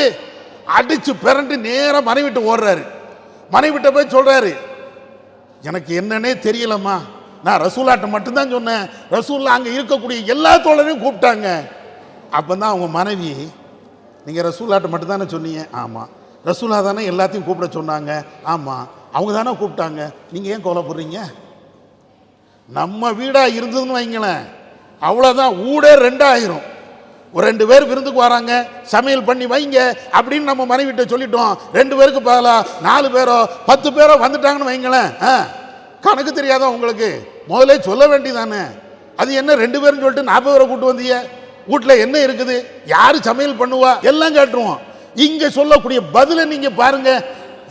[SPEAKER 1] அடிச்சு பிறண்டு நேர மனைவிட்டு ஓடுறாரு. மனைவிட்ட போய் சொல்றாரு, எனக்கு என்னன்னே தெரியலம்மா, நான் ரசூலாட்ட மட்டும்தான் சொன்னேன், ரசூல்லா அங்க இருக்கக்கூடிய எல்லா தோழரையும் கூப்பிட்டாங்க. அப்பதான் அவங்க மனைவி, நீங்க ரசூலாட்ட மட்டும் தானே சொன்னீங்க? ஆமா. ரசூலா தானே எல்லாத்தையும் கூப்பிட சொன்னாங்க? ஆமா. அவங்க தானே கூப்பிட்டாங்க, நீங்க ஏன் கவலைப்படுறீங்க? நம்ம வீடா இருந்ததுன்னு வைங்களேன், அவ்வளோதான், ஊடே ரெண்டாயிரும். ஒரு 2 பேர் விருந்துக்கு வராங்க, சமையல் பண்ணி வைங்க அப்படின்னு நம்ம மனைவிட்ட சொல்லிட்டோம். 2 பேருக்கு பதிலா 4 பேரோ 10 பேரோ வந்துட்டாங்கன்னு வைங்களேன், கணக்கு தெரியாதா உங்களுக்கு? முதல்ல சொல்ல வேண்டியதானே, அது என்ன 2 பேரும் சொல்லிட்டு 40 பேரை கூட்டு வந்தீங்க, வீட்டில் என்ன இருக்குது, யாரு சமையல் பண்ணுவா, எல்லாம் கேட்டுருவோம். இங்க சொல்லக்கூடிய பதில நீங்க பாருங்க,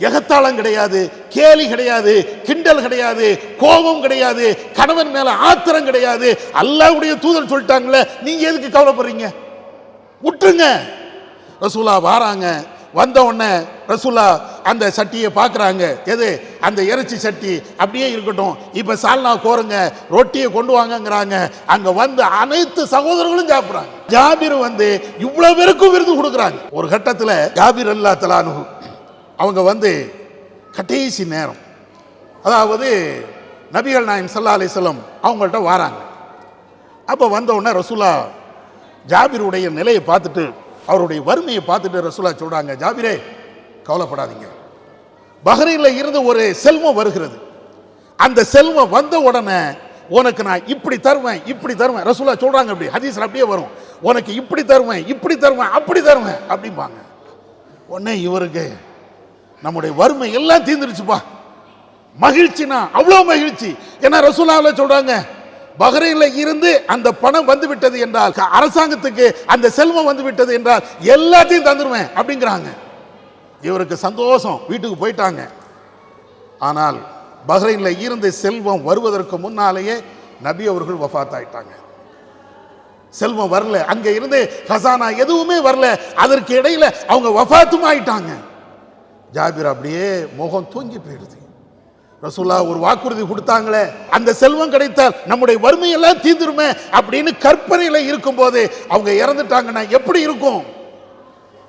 [SPEAKER 1] எகத்தாளம் கிடையாது, கேலி கிடையாது, கிண்டல் கிடையாது, கோபம் கிடையாது, கணவன் மேல ஆத்திரம் கிடையாது. அல்லாஹ்வுடைய தூதர் சொல்லிட்டாங்களே, நீங்க எதுக்கு கவலைப்படுறீங்க? விட்டுருங்க. ரசூலா வாராங்க, வந்த உடனே ரசூலா அந்த சட்டியை பார்க்குறாங்க, எது அந்த இறைச்சி சட்டி அப்படியே இருக்கட்டும், இப்போ சால்னா கோருங்க, ரொட்டியை கொண்டு வாங்கங்கிறாங்க. அங்கே வந்து அனைத்து சகோதரர்களும் சாப்பிட்றாங்க. ஜாபிர் வந்து இவ்வளோ பேருக்கும் விருது கொடுக்குறாங்க. ஒரு கட்டத்தில் ஜாபிர் அல்லாஹ் தஆலா அன்ஹு அவங்க வந்து கடைசி நேரம், அதாவது நபிகள் நாயகம் ஸல்லல்லாஹு அலைஹி வஸல்லம் அவங்கள்ட்ட வராங்க. அப்போ வந்த உடனே ரசூலா ஜாபிருடைய நிலையை பார்த்துட்டு, அவருடைய வறுமையை பார்த்துட்டு ரசூலா சொல்றாங்க, ஜாபிரே கவலைப்படாதீங்க, பஹ்ரைனில் இருந்து ஒரு செல்வம் வருகிறது, அந்த செல்வம் வந்த உடனே உனக்கு நான் இப்படி தருவேன், இப்படி தருவேன். ரசூலா சொல்றாங்க, அப்படி ஹதீஸ்ல அப்படியே வரும், உனக்கு இப்படி தருவேன், இப்படி தருவேன், அப்படி தருவேன் அப்படிம்பாங்க. உடனே இவருக்கு நம்முடைய வறுமை எல்லாம் தீர்ந்துருச்சுப்பா, மகிழ்ச்சினா அவ்வளோ மகிழ்ச்சி. ஏன்னா ரசூலுல்லாஹ் சொல்றாங்க, பஹ்ரைனில் இருந்து அந்த பணம் வந்து விட்டது என்றால், அரசாங்கத்துக்கு அந்த செல்வம் வந்து விட்டது என்றால் எல்லாத்தையும் தந்துருவேன் அப்படிங்கிறாங்க. இவருக்கு சந்தோஷம், வீட்டுக்கு போயிட்டாங்க. ஆனால் பஹ்ரைனில் இருந்து செல்வம் வருவதற்கு முன்னாலேயே நபி அவர்கள் வஃபாத் ஆயிட்டாங்க. செல்வம் வரல, அங்க இருந்து ஹசானா எதுவுமே வரல, அதற்கு இடையில அவங்க வஃபாத்தும் ஆயிட்டாங்க. ஜாபிர் அப்படியே முகம் தூங்கி போயிடுது. ரசூலா ஒரு வாக்குறுதி கொடுத்தாங்களே, அந்த செல்வம் கிடைத்தால் நம்முடைய வறுமையெல்லாம் தீர்ந்துருமே அப்படின்னு கற்பனையில இருக்கும் போது அவங்க இறந்துட்டாங்கன்னா எப்படி இருக்கும்?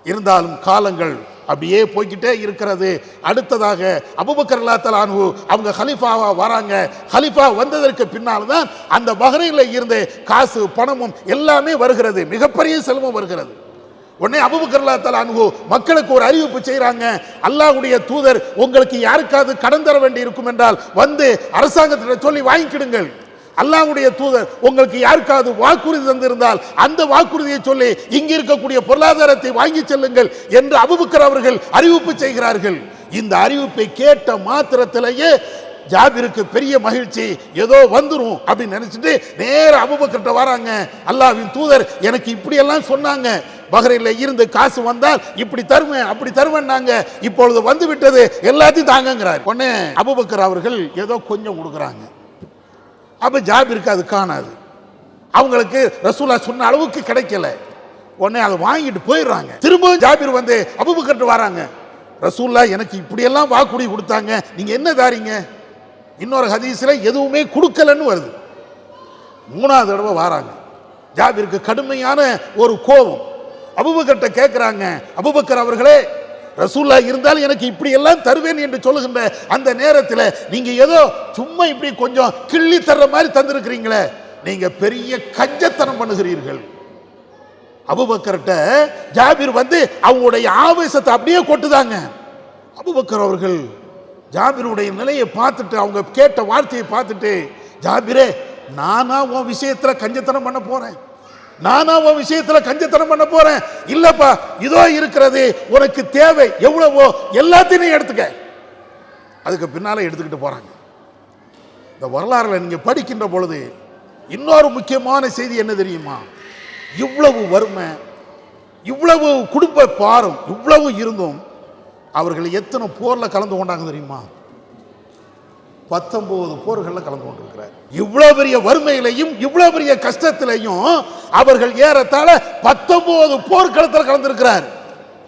[SPEAKER 1] இருந்தாலும் காலங்கள் அப்படியே போய்கிட்டே இருக்கிறது. அடுத்ததாக அபூபக்கர் ரலியல்லாஹு அன்ஹு அவங்க ஹலீஃபாவா வராங்க. ஹலீஃபா வந்ததற்கு பின்னால் தான் அந்த பஹ்ரைனில் இருந்து காசு பணமும் எல்லாமே வருகிறது, மிகப்பெரிய செல்வம் வருகிறது. உடனே அபூபக்கர் ரலியல்லாஹு அன்ஹு மக்களுக்கு ஒரு அறிவிப்பு செய்கிறாங்க, அல்லாஹ்வுடைய தூதர் உங்களுக்கு யாருக்காவது கடன் தர வேண்டி இருக்கும் என்றால் வந்து அரசாங்கத்திடம் சொல்லி வாங்கிக்கிடுங்கள். அல்லாஹ்வுடைய தூதர் உங்களுக்கு யாருக்காவது வாக்குறுதி தந்திருந்தால் அந்த வாக்குறுதியை சொல்லி இங்க இருக்கக்கூடிய பொருளாதாரத்தை வாங்கி செல்லுங்கள் என்று அபூபக்கர் அவர்கள் அறிவிப்பு செய்கிறார்கள். இந்த அறிவிப்பை கேட்ட மாத்திரத்திலேயே ஜாபிருக்கு பெரிய மகிழ்ச்சி, ஏதோ வந்துரும் அப்படின்னு நினைச்சிட்டு நேர அபூபக்கர்ட்ட வராங்க. அல்லாஹ்வின் தூதர் எனக்கு இப்படி எல்லாம் சொன்னாங்க, பஹ்ரைனில் இருந்து காசு வந்தால் இப்படி தருவேன் அப்படி தருவேன்னாங்க, இப்பொழுது வந்து விட்டது, எல்லாத்தையும் தாங்கங்கிறார். உடனே அபூபக்கர் அவர்கள் ஏதோ கொஞ்சம் கொடுக்குறாங்க. அப்ப ஜாபிருக்கு அது காணாது, அவங்களுக்கு ரசூலா சொன்ன அளவுக்கு கிடைக்கல. உடனே அதை வாங்கிட்டு போயிடுறாங்க. திரும்பவும் ஜாபிர் வந்து அபூபக்கர்ட்ட வராங்க, ரசூல்லா எனக்கு இப்படியெல்லாம் வாக்குறுதி கொடுத்தாங்க, நீங்க என்ன தாரீங்க? இன்னொரு ஹதீஸ்ல எதுவுமே கொடுக்கலன்னு வருது. மூணாவது தடவை வராங்க. ஜாபிருக்கு கடுமையான ஒரு கோபம். அபூபக்கர்ட்ட கேட்கிறாங்க, அபூபக்கர் அவர்களே, ரசூல்லா இருந்தாலும் எனக்கு இப்படி எல்லாம் தருவேன் என்று சொல்லுகின்ற அந்த நேரத்தில் நீங்க ஏதோ சும்மா இப்படி கொஞ்சம் கிள்ளி தர்ற மாதிரி தந்திருக்கிறீங்களே, நீங்க பெரிய கஞ்சத்தனம் பண்ணுகிறீர்கள். அபூபக்கர்ட்ட ஜாபிர் வந்து அவங்களுடைய ஆவேசத்தை அப்படியே கொட்டுதாங்க. அபூபக்கர் அவர்கள் ஜாபிருடைய நிலையை பார்த்துட்டு, அவங்க கேட்ட வார்த்தையை பார்த்துட்டு, ஜாபிரே, நானா உன் விஷயத்துல கஞ்சத்தனம் பண்ண போறேன்? நானா உன் விஷயத்துல கஞ்சத்தனம் பண்ண போறேன்? இல்லப்பா, இதோ இருக்கிறது, உனக்கு தேவை எவ்வளவோ எல்லாத்தையும் எடுத்துக்க. அதுக்கு பின்னால எடுத்துக்கிட்டு போறாங்க. இந்த வரலாறுல நீங்க படிக்கின்ற பொழுது இன்னொரு முக்கியமான செய்தி என்ன தெரியுமா? இவ்வளவு வறுமை, இவ்வளவு குடும்ப பாரம், இவ்வளவு இருந்தும் அவர்கள் எத்தனை போர்ல கலந்து கொண்டாங்க தெரியுமா? 19 போர்கள்ல கலந்து கொண்டிருக்கிறார். இவ்வளவு பெரிய வறுமையிலையும் இவ்வளவு பெரிய கஷ்டத்திலையும் அவர்கள் ஏறத்தாழ 19 போர்க்களத்தில் கலந்திருக்கிறார்.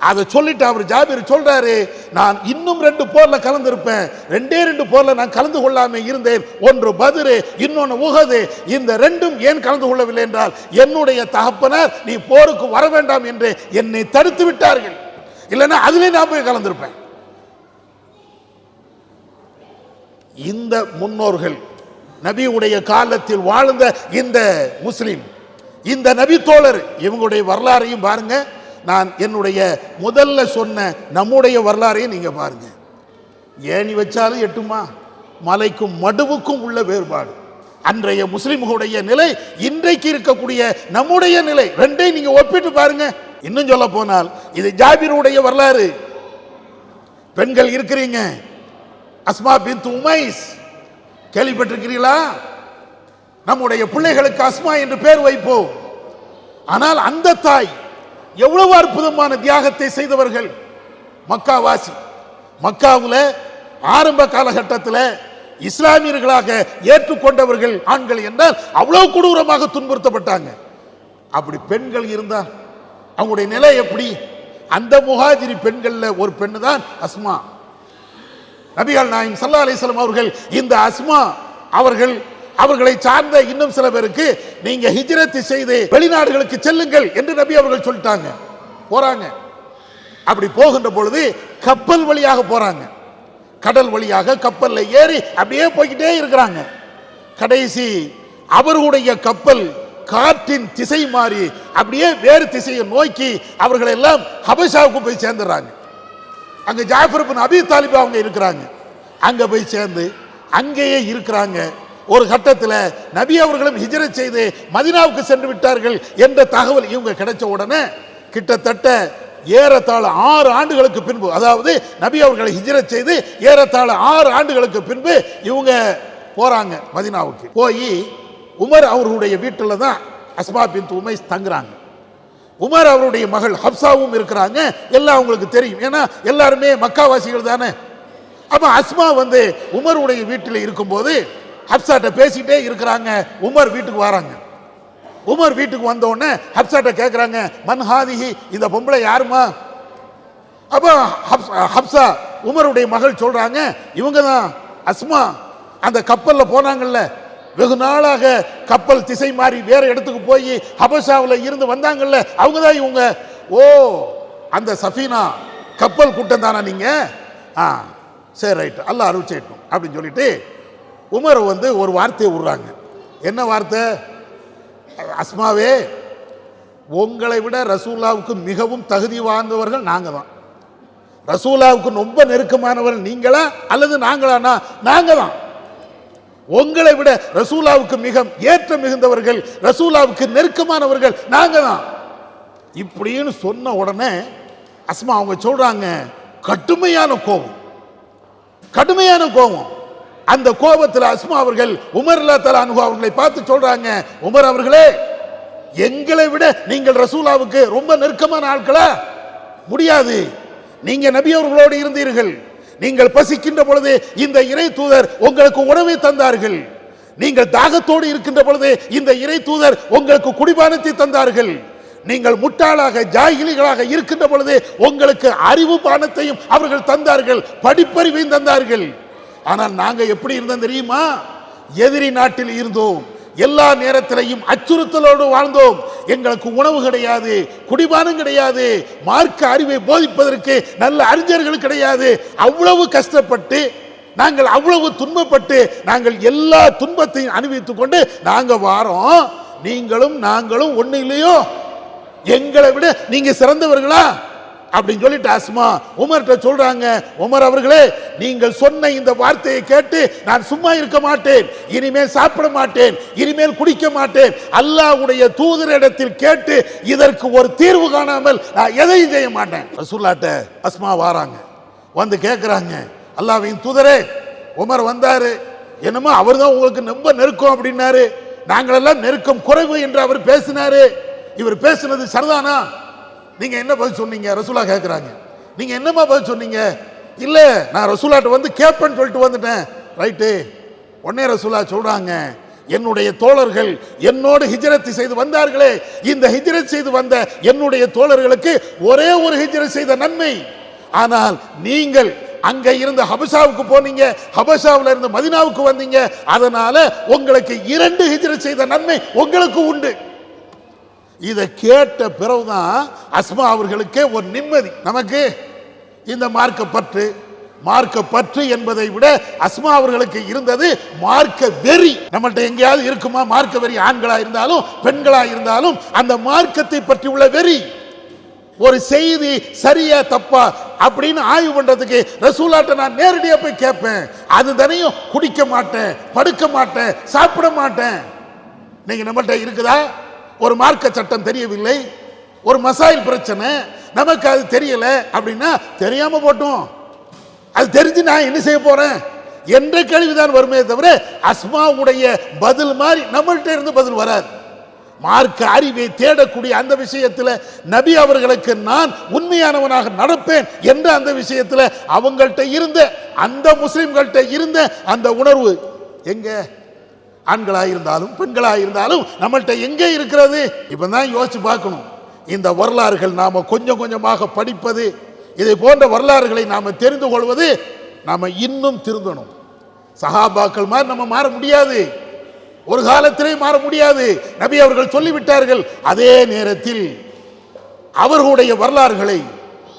[SPEAKER 1] அதை சொல்லிட்டு அவர் ஜாபிர் சொல்றாரு, நான் இன்னும் 2 போர்ல கலந்திருப்பேன், 2 போர்ல நான் கலந்து கொள்ளாம இருந்தேன். ஒன்று பத்ரு, இன்னொன்று உஹது. இந்த 2ம் ஏன் கலந்து கொள்ளவில்லை என்றால், என்னுடைய தகப்பனார் நீ போருக்கு வர வேண்டாம் என்று என்னை தடுத்து விட்டார்கள். இல்லைன்னா அதிலே நான் போய் கலந்திருப்பேன். இந்த முன்னோர்கள் நபியுடைய காலத்தில் வாழ்ந்த இந்த முஸ்லிம், இந்த நபி தோழர், இவங்களுடைய வரலாறையும் பாருங்க. நான் என்னுடைய முதல்ல சொன்ன நம்முடைய வரலாறையும் நீங்க பாருங்க. ஏணி வச்சாலும் எட்டுமா? மலைக்கும் மடுவுக்கும் உள்ள வேறுபாடு. அன்றைய முஸ்லிம்களுடைய நிலை, இன்றைக்கு இருக்கக்கூடிய நம்முடைய நிலை, ரெண்டையும் நீங்க ஒப்பிட்டு பாருங்க. இன்னும் சொல்ல போனால் இது ஜாபிருடைய வரலாறு. பெண்கள் இருக்கிறீங்க, அஸ்மா பின்த் உமைஸ் கேள்விப்பட்டிருக்கிறீர்களா? நம்முடைய பிள்ளைகளுக்கு அஸ்மா என்று பேர் வைப்போம். ஆனால் அந்த தாய் எவ்வளவு அற்புதமான தியாகத்தை செய்தவர்கள். மக்காவாசி, மக்காவில் ஆரம்ப காலகட்டத்தில் இஸ்லாமியர்களாக ஏற்றுக்கொண்டவர்கள் ஆண்கள் என்றால் அவ்வளவு கொடூரமாக துன்புறுத்தப்பட்டாங்க. அப்படி பெண்கள் இருந்தால் அவங்களுடைய நிலை எப்படி? அந்த முஹாஜிரி பெண்கள்ல ஒரு பெண்ணு தான் அஸ்மா. நபிகள் நாயகம் ஸல்லல்லாஹு அலைஹி வஸல்லம் அவர்கள் இந்த அஸ்மா அவர்களை சார்ந்த இன்னும் சில பேருக்கு நீங்க ஹிஜ்ரத் செய்து வெளிநாடுகளுக்கு செல்லுங்கள் என்று நபி அவர்கள் சொல்லிட்டாங்க. போறாங்க. அப்படி போகின்ற பொழுது கப்பல் வழியாக போறாங்க. கடல் வழியாக கப்பல்ல ஏறி அப்படியே போய்கிட்டே இருக்கிறாங்க. கடைசி அவர்களுடைய கப்பல் காற்றின் திசை மாறி அப்படியே வேறு திசையை நோக்கி அவர்கள் எல்லாம் ஹபஷாவுக்கு போய் சேர்ந்துடுறாங்க. அங்க ஜாஃபர் இப்னு அபீ தாலிப் அவங்க இருக்கிறாங்க. அங்க போய் சேர்ந்து அங்கேயே இருக்கிறாங்க. ஒரு கட்டத்தில் நபி அவர்களும் ஹிஜ்ரத் செய்து மதீனாவுக்கு சென்று விட்டார்கள் என்ற தகவல் இவங்க கிடைச்ச உடனே கிட்டத்தட்ட ஏறத்தாழ 6 ஆண்டுகளுக்கு பின்பு, அதாவது நபி அவர்களை ஹிஜ்ரத் செய்து ஏறத்தாழ 6 ஆண்டுகளுக்கு பின்பு இவங்க போறாங்க மதீனாவுக்கு. போய் உமர் அவர்களுடைய வீட்டில் தான் அஸ்மா பின்த் உமைஸ் தங்குறாங்க. உமர் அவருடைய மகள் ஹப்சாவும் இருக்கிறாங்க. எல்லாம் அவங்களுக்கு தெரியும், ஏன்னா எல்லாருமே மக்காவாசிகள் தானே. அப்ப அஸ்மா வந்து உமருடைய வீட்டில் இருக்கும்போது ஹப்சாட்ட பேசிட்டே இருக்கிறாங்க. உமர் வீட்டுக்கு வராங்க. உமர் வீட்டுக்கு வந்த உடனே ஹப்சாட்ட கேட்கிறாங்க, மன்ஹாதிஹி, இந்த பொம்பளை யாருமா? அப்ப ஹப்சா உமருடைய மகள் சொல்றாங்க, இவங்க தான் அஸ்மா, அந்த கப்பல்ல போனாங்கல்ல, வெகு நாளாக கப்பல் திசை மாறி வேற இடத்துக்கு போய் ஹபஷாவில் இருந்து வந்தாங்கல்ல, அவங்க தான் இவங்க. ஓ, அந்த சஃபீனா கப்பல் கூட்டம் தானா நீங்க? சரி, ரைட், அல்லாஹ் அருள் செய்யட்டும் அப்படின்னு சொல்லிட்டு உமர் வந்து ஒரு வார்த்தையை விடுறாங்க. என்ன வார்த்தை? அஸ்மாவே, உங்களை விட ரசூலாவுக்கு மிகவும் தகுதி வாய்ந்தவர்கள் நாங்க தான். ரசூலாவுக்கு ரொம்ப நெருக்கமானவர்கள் நீங்களா அல்லது நாங்களானா? நாங்க தான். உங்களை விட ரசூலாவுக்கு மிக ஏற்ற மிகுந்தவர்கள், ரசூலாவுக்கு நெருக்கமானவர்கள் நாங்க தான். இப்படின்னு சொன்ன உடனே அஸ்மா அவங்க சொல்றாங்க, கடுமையான கோபம், கடுமையான கோபம். அந்த கோபத்தில் அஸ்மா அவர்கள் உமர் ரலியல்லாஹு அன்ஹு அவர்களை பார்த்து சொல்றாங்க, உமர் அவர்களே, எங்களை விட நீங்கள் ரசூலாவுக்கு ரொம்ப நெருக்கமான ஆட்களா? முடியாது. நீங்க நபி அவர்களோடு இருந்தீர்கள். நீங்கள் பசிக்கின்ற பொழுது இந்த இறை தூதர் உங்களுக்கு உணவை தந்தார்கள். நீங்கள் தாகத்தோடு இருக்கின்ற பொழுது இந்த இறை தூதர் உங்களுக்கு குடிபானத்தை தந்தார்கள். நீங்கள் முட்டாளாக ஜாகிலிகளாக இருக்கின்ற பொழுது உங்களுக்கு அறிவு பானத்தையும் அவர்கள் தந்தார்கள், படிப்பறிவையும் தந்தார்கள். ஆனால் நாங்க எப்படி இருந்தோம் தெரியுமா? எதிரி நாட்டில் இருந்தோம், எல்லா நேரத்திலையும் அச்சுறுத்தலோடு வாழ்ந்தோம். எங்களுக்கு உணவு கிடையாது, குடிபானம் கிடையாது, மார்க்க அறிவை போதிப்பதற்கு நல்ல அறிஞர்கள் கிடையாது. அவ்வளவு கஷ்டப்பட்டு நாங்கள் அவ்வளவு துன்பப்பட்டு நாங்கள் எல்லா துன்பத்தையும் அனுபவித்துக் கொண்டு நாங்க வாரோம். நீங்களும் நாங்களும் ஒண்ணு இல்லையோ? எங்களை விட நீங்க சிறந்தவர்களா அப்படின்னு சொல்லிட்டு அஸ்மா உமர்கிட்ட சொல்றாங்க, உமர் அவர்களே, நீங்கள் சொன்ன இந்த வார்த்தையை கேட்டு நான் சும்மா இருக்க மாட்டேன், இனிமேல் சாப்பிட மாட்டேன், இனிமேல் குடிக்க மாட்டேன். அல்லாஹ்வுடைய தூதரிடத்தில் கேட்டு இதற்கு ஒரு தீர்வு காணாமல் நான் எதையும் செய்ய மாட்டேன். ரசூலுல்லாஹ்ட்ட அஸ்மா வாராங்க, வந்து கேட்கிறாங்க, அல்லாஹ்வின் தூதரே, உமர் வந்தாரு, என்னமோ அவர் தான் உங்களுக்கு ரொம்ப நெருக்கம் அப்படின்னாரு, நாங்களெல்லாம் நெருக்கம் குறைவு என்று அவர் பேசினாரு, இவர் பேசினது சரிதானா? நீங்க என்ன பதில் சொன்னீங்க? ரசூலா கேட்கிறாங்க, நீங்க என்னமா பதில் சொன்னீங்க? இல்ல, நான் ரசூலாட்ட வந்து கேட்பேன்னு சொல்லிட்டு வந்துட்டேன். ரைட்டு. உடனே ரசூலா சொல்றாங்க, என்னுடைய தோழர்கள் என்னோடு ஹிஜ்ரத் செய்து வந்தார்களே, இந்த ஹிஜ்ரத் செய்து வந்த என்னுடைய தோழர்களுக்கு ஒரே ஒரு ஹிஜ்ரத் செய்த நன்மை. ஆனால் நீங்கள் அங்க இருந்து ஹபஷாவுக்கு போனீங்க, ஹபஷாவுல இருந்து மதீனாவுக்கு வந்தீங்க, அதனால உங்களுக்கு 2 ஹிஜ்ரத் செய்த நன்மை உங்களுக்கு உண்டு. இதை கேட்ட பிறகுதான் அஸ்மா அவர்களுக்கே ஒரு நிம்மதி. நமக்கு இந்த மார்க்க பற்று என்பதை விட அஸ்மா அவர்களுக்கு இருந்தது மார்க்க வெறி. நம்மள்ட்ட எங்கேயாவது இருக்குமா மார்க்க வெறி? ஆண்களா இருந்தாலும் பெண்களா இருந்தாலும் அந்த மார்க்கத்தை பற்றி உள்ள வெறி. ஒரு செய்தி சரியா தப்பா அப்படின்னு ஆய்வு பண்றதுக்கு ரசூலாட்ட நான் நேரடியா போய் கேட்பேன். அது தனியும் குடிக்க மாட்டேன், படுக்க மாட்டேன், சாப்பிட மாட்டேன். நீங்க நம்மள்ட்ட இருக்குதா? ஒரு மார்க்க சட்டம் தெரியவில்லை, ஒரு மசாயில் பிரச்சனை நமக்கு அது தெரியல அப்படின்னா தெரியாம போட்டோம், அது தெரிஞ்சு நான் என்ன செய்ய போறேன் என்ற கேள்விதான் வருமே தவிர அஸ்மாவுடைய பதில் மாதிரி நம்மள்ட்ட இருந்து பதில் வராது. மார்க்க அறிவை தேடக்கூடிய அந்த விஷயத்தில் நபி அவர்களுக்கு நான் உண்மையானவனாக நடப்பேன் என்ற அந்த விஷயத்தில் அவங்கள்ட்ட இருந்த அந்த முஸ்லிம்கள்ட்ட இருந்த அந்த உணர்வு எங்க? ஆண்களாக இருந்தாலும் பெண்களாக இருந்தாலும் நம்மள்ட்ட எங்கே இருக்கிறது? இப்பதான் யோசிச்சு பார்க்கணும். இந்த வரலாறுகள் நாம கொஞ்சம் கொஞ்சமாக படிப்பது, இதை போன்ற வரலாறுகளை நாம தெரிந்து கொள்வது, நாம இன்னும் திருந்தணும். சஹாபாக்கள் மாதிரி நம்ம மாற முடியாது, ஒரு காலத்திலே மாற முடியாது. நபி அவர்கள் சொல்லிவிட்டார்கள். அதே நேரத்தில் அவர்களுடைய வரலாறுகளை,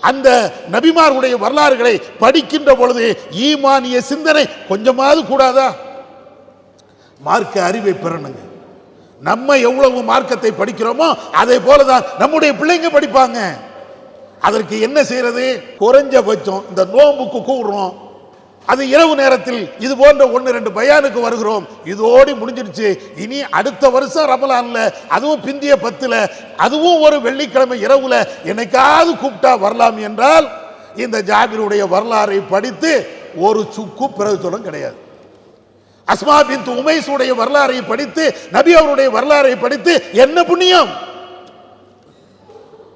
[SPEAKER 1] அந்த நபிமார்களுடைய வரலாறுகளை படிக்கின்ற பொழுது ஈமானிய சிந்தனை கொஞ்சமாவது கூடாதா? மார்க்க அறிவை பெறணுங்க. நம்ம எவ்வளவு மார்க்கத்தை படிக்கிறோமோ அதே போலதான் நம்முடைய பிள்ளைங்க படிப்பாங்க. அதற்கு என்ன செய்யறது? குறைஞ்சபட்சம் இந்த நோம்புக்கு கூடுறோம், அது இரவு நேரத்தில் இது போன்ற 1-2 பயானுக்கு வருகிறோம், இதோடு முடிஞ்சிருச்சு. இனி அடுத்த வருஷம் ரமலான்ல, அதுவும் பிந்திய 10ல, அதுவும் ஒரு வெள்ளிக்கிழமை இரவுல என்னைக்காவது கூப்பிட்டா வரலாம் என்றால் இந்த ஜாபிருடைய வரலாறை படித்து ஒரு சுக்கு பிரயோஜனம் கிடையாது. அஸ்மா பின்த் உமைஸ் உடைய வரலாறை படித்து, நபி அவருடைய வரலாறை படித்து என்ன புண்ணியம்?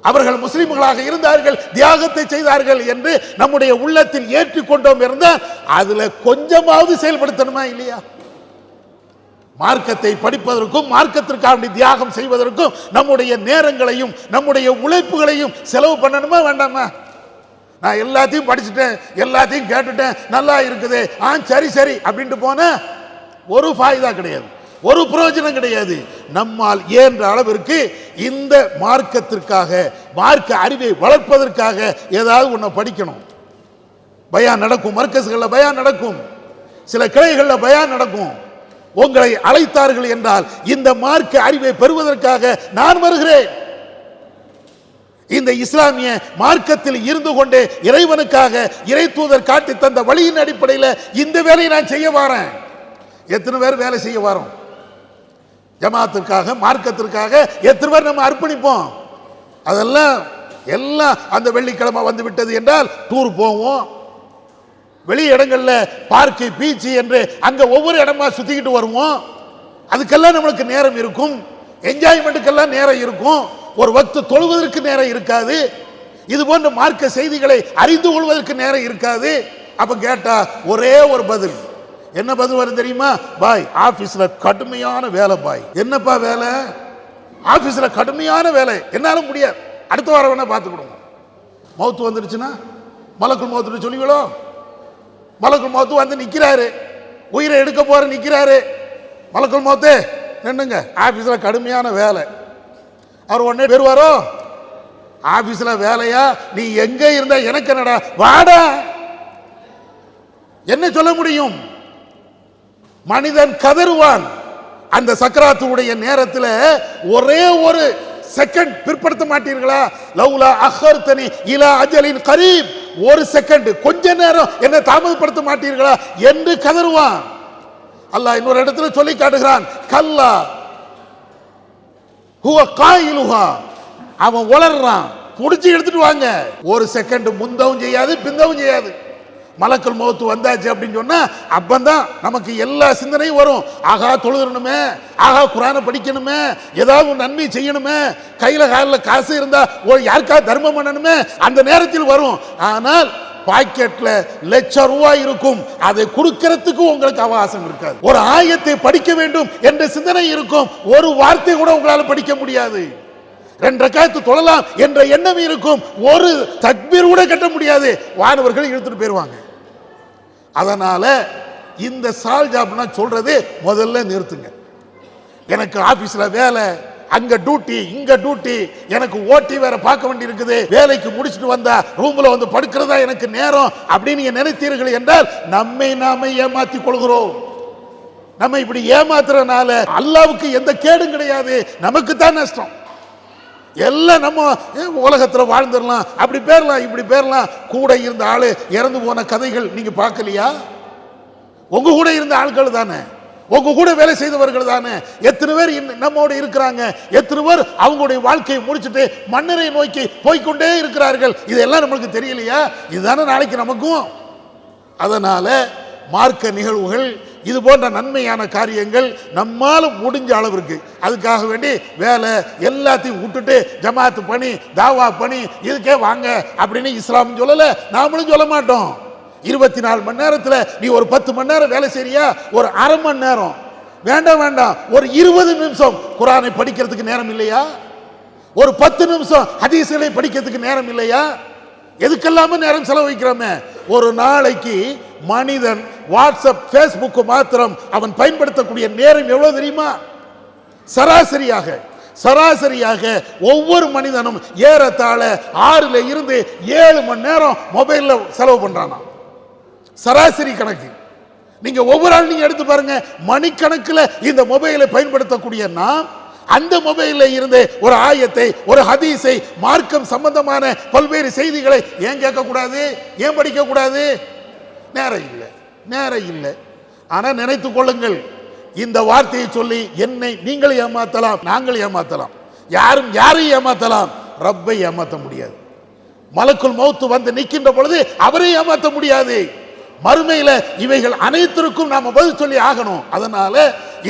[SPEAKER 1] அவர்கள் முஸ்லிம்களாக இருந்தார்கள், தியாகத்தை செய்தார்கள் என்று நம்முடைய உள்ளத்தில் ஏற்றுக்கொண்டோம் இருந்தால் அதுல கொஞ்சமாவது செயல்படுத்தணுமா இல்லையா? மார்க்கத்தை படிப்பதற்கும் மார்க்கத்திற்காக தியாகம் செய்வதற்கும் நம்முடைய நேரங்களையும் நம்முடைய உழைப்புகளையும் செலவு பண்ணணுமா வேண்டாமா? நான் எல்லாத்தையும் படிச்சுட்டேன், எல்லாத்தையும் கேட்டுட்டேன், நல்லா இருக்குது, சரி சரி அப்படின்ட்டு போன ஒரு ஃபாயிதா கிடையாது, ஒரு பிரயோஜனம் கிடையாது. நம்மால் இயன்ற அளவிற்கு இந்த மார்க்கத்திற்காக, மார்க்க அறிவை வளர்ப்பதற்காக ஏதாவது ஒன்றை படிக்கணும். பயான் நடக்கும், மர்கஸ்களில் பயான் நடக்கும், சில கிளைகளில் பயான் நடக்கும். உங்களை அழைத்தார்கள் என்றால் இந்த மார்க்க அறிவை பெறுவதற்காக நான் வருகிறேன். இந்த இஸ்லாமிய மார்க்கத்தில் இருந்து கொண்டு இறைவனுக்காக இறை தூதர் காட்டி தந்த வழியின் அடிப்படையில் இந்த வேலையை நான் செய்ய வரேன். எத்தனை பேர் வேலை செய்ய வரோம்? ஜமாத்திற்காக, மார்க்கத்திற்காக எத்தனை பேர் நம்ம அர்ப்பணிப்போம்? அதெல்லாம் எல்லாம் அந்த வெள்ளிக்கிழமை வந்து விட்டது என்றால் டூர் போவோம், வெளி இடங்களில் பார்க்கு, பீச்சு என்று அங்க ஒவ்வொரு இடமா சுத்திக்கிட்டு வருவோம். அதுக்கெல்லாம் நம்மளுக்கு நேரம் இருக்கும், என்ஜாய்மெண்ட்டுக்கெல்லாம் நேரம் இருக்கும். ஒரு வக்து தொழுவதற்கு நேரம் இருக்காது, இது போன்ற மார்க்க செய்திகளை அறிந்து கொள்வதற்கு நேரம் இருக்காது. அப்ப கேட்டா ஒரே ஒரு பதில், என்ன பதில் வரும் தெரியுமா? பாய், ஆபீஸ்ல கடுமையான வேலை பாய். என்னப்பா வேலை? ஆபீஸ்ல கடுமையான வேலை, என்னால முடியாது, அடுத்த வாரம் வேணா பார்த்துக்கிடுவோம். மௌத்து வந்துடுச்சுன்னா மலக்குள் மௌத்து சொல்லிங்களோ, மலக்குள் மௌத்து வந்து நிக்கிறாரு, உயிரை எடுக்க போற நிக்கிறாரு, மலக்குள் மௌத்து நின்னுங்க, ஆபீஸ்ல கடுமையான வேலை. அவர் உடனே பெறுவாரோ, ஆபீஸ்ல வேலையா, நீ எங்க இருந்தா எனக்கு என்னடா, வாடா, என்ன சொல்ல முடியும்? மனிதன் கதறுவான். அந்த சக்கராத்துடைய நேரத்தில் ஒரே ஒரு செகண்ட் பிற்படுத்த மாட்டீர்களா? லவ்லா அஹர்தனி இலா அஜலின் கரீப், ஒரு செகண்ட், கொஞ்ச நேரம் என்ன தாமதப்படுத்த மாட்டீர்களா என்று கதறுவான். அல்லாஹ் இன்னொரு இடத்துல சொல்லி காட்டுகிறான், கல்லா ஹுவ காயிலுஹா, அவன் உளறான், புடிச்சு எடுத்துட்டு வாங்க. ஒரு செகண்ட் முந்தவும் செய்யாது பிந்தவும் செய்யாது. மலக்குள் மௌத்து வந்தாச்சு அப்படின்னு சொன்னா அப்பந்தான் நமக்கு எல்லா சிந்தனையும் வரும். ஆகா தொழுகணுமே, ஆகா குரானை படிக்கணுமே, ஏதாவது நன்மை செய்யணுமே, கையில காலில் காசு இருந்தா யாருக்காவது தர்மம் பண்ணணுமே, அந்த நேரத்தில் வரும். ஆனால் பாக்கெட்ல ₹1,00,000 இருக்கும், அதை கொடுக்கிறதுக்கு உங்களுக்கு அவகாசம் இருக்காது. ஒரு ஆயத்தை படிக்க வேண்டும் என்ற சிந்தனை இருக்கும், ஒரு வார்த்தை கூட உங்களால் படிக்க முடியாது. 2 ரக்காத்து தொழலாம் என்ற எண்ணம் இருக்கும், ஒரு தக்பீர் கூட கட்ட முடியாது, வானவர்கள் இழுத்துட்டு போயிருவாங்க. அதனால இந்த சால் ஜாப்னா சொல்றது முதல்ல நிறுத்துங்க. எனக்கு ஆபீஸ்ல வேலை, அங்க டியூட்டி, இங்க டியூட்டி, எனக்கு ஓட்டி வேற பார்க்க வேண்டி இருக்குது, வேலைக்கு முடிச்சுட்டு வந்தா ரூம்ல வந்து படுக்கிறதா எனக்கு நேரம் அப்படின்னு நீங்க நினைத்தீர்கள் என்றால் நம்மை நாமே ஏமாத்திக் கொள்கிறோம். நம்ம இப்படி ஏமாத்துறதுனால அல்லாவுக்கு எந்த கேடும் கிடையாது, நமக்கு தான் நஷ்டம். எல்லாம் நம்ம உலகத்துல வாழ்ந்துடலாம், அப்படி பேரலாம் இப்படி பேரலாம். கூட இருந்த ஆளு இறந்து போன கதைகள் நீங்க பார்க்கலையா? உங்க கூட இருந்த ஆட்கள் தானே, உங்க கூட வேலை செய்தவர்கள் தானே. எத்தனை பேர் நம்மோடு இருக்கிறாங்க, எத்தனை பேர் அவங்களுடைய வாழ்க்கையை முடிச்சுட்டு மன்னரை நோக்கி போய்கொண்டே இருக்கிறார்கள். இதெல்லாம் நம்மளுக்கு தெரியலையா? இதுதானே நாளைக்கு நமக்கும். அதனால மார்க்க நிகழ்வுகள், இது போன்ற நன்மையான காரியங்கள் நம்மால முடிஞ்ச அளவிற்கு, அதுக்காக வேண்டி வேலை எல்லாத்தையும் விட்டுட்டு ஜமாத்து பணி, தாவா பணி, இதுக்கே வாங்க அப்படின்னு இஸ்லாம் சொல்லல, நாமளும் சொல்ல மாட்டோம். 24 மணி நேரத்தில் நீ ஒரு 10 மணி நேரம் வேலை செய்றியா, ஒரு அரை மணி நேரம் வேண்டாம் வேண்டாம், ஒரு 20 நிமிஷம் குரானை படிக்கிறதுக்கு நேரம் இல்லையா? ஒரு 10 நிமிஷம் ஹதீஸ்களை படிக்கிறதுக்கு நேரம் இல்லையா? எதுக்கெல்லாம நேரம் செலவழிக்கிறோமே. ஒரு நாளைக்கு மனிதன் வாட்ஸ்அப், பேஸ்புக் மாத்திரம் அவன் பயன்படுத்தக்கூடிய நேரம் எவ்வளவு தெரியுமா? சராசரியாக ஒவ்வொரு மனிதனும் ஏறத்தாழ 6ல இருந்து 7 மணி நேரம் மொபைல்ல செலவு பண்றானா, சராசரி கணக்கு. நீங்க ஒவ்வொரு ஆள் நீங்க எடுத்து பாருங்க, மணிக்கணக்கில் இந்த மொபைலை பயன்படுத்தக்கூடிய நாம் அந்த மொபைல்ல இருந்து ஒரு ஆயத்தை, ஒரு ஹதீஸை, மார்க்கம் சம்பந்தமான பல்வேறு செய்திகளை ஏன் கேட்க கூடாது, ஏன் படிக்க கூடாது? நேரம் இல்லை. ஆனா நினைத்துக் கொள்ளுங்கள், இந்த வார்த்தையை சொல்லி என்னை நீங்கள் ஏமாத்தலாம், நாங்கள் ஏமாத்தலாம், யாரும் யாரையும் ஏமாத்தலாம், ரப்பை ஏமாத்த முடியாது. மலக்குள் மௌத்து வந்து நிற்கின்ற பொழுது அவரை ஏமாத்த முடியாது. மறுமையில இவைகள் அனைத்திற்கும் நாம பதில் சொல்லி ஆகணும். அதனால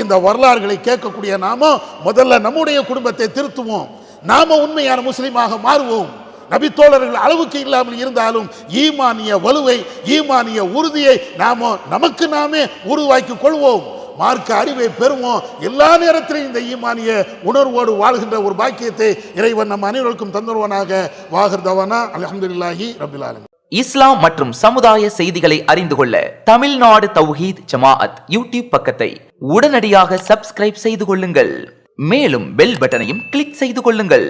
[SPEAKER 1] இந்த வரலாறுகளை கேட்கக்கூடிய நாம முதல்ல நம்முடைய குடும்பத்தை திருத்துவோம், நாம உண்மையான முஸ்லிமாக மாறுவோம். நபித்தோழர்கள் அளவுக்கு இல்லாமல் இருந்தாலும் ஈமானிய வலுவை, ஈமானிய உறுதியை நாம நமக்கு நாமே உருவாக்கி கொள்வோம், மார்க்க அறிவை பெறுவோம். எல்லா நேரத்திலும் இந்த ஈமானிய உணர்வோடு வாழ்கின்ற ஒரு பாக்கியத்தை இறைவன் நம் அனைவருக்கும் தந்துருவனாக. வாஹிர் தவானா அல்ஹம்துலில்லாஹி ரப்பில் ஆலமீன்.
[SPEAKER 2] இஸ்லாம் மற்றும் சமுதாய செய்திகளை அறிந்து கொள்ள தமிழ்நாடு தௌஹீத் ஜமாஅத் யூடியூப் பக்கத்தை உடனடியாக சப்ஸ்கிரைப் செய்து கொள்ளுங்கள். மேலும் பெல் பட்டனையும் கிளிக் செய்து கொள்ளுங்கள்.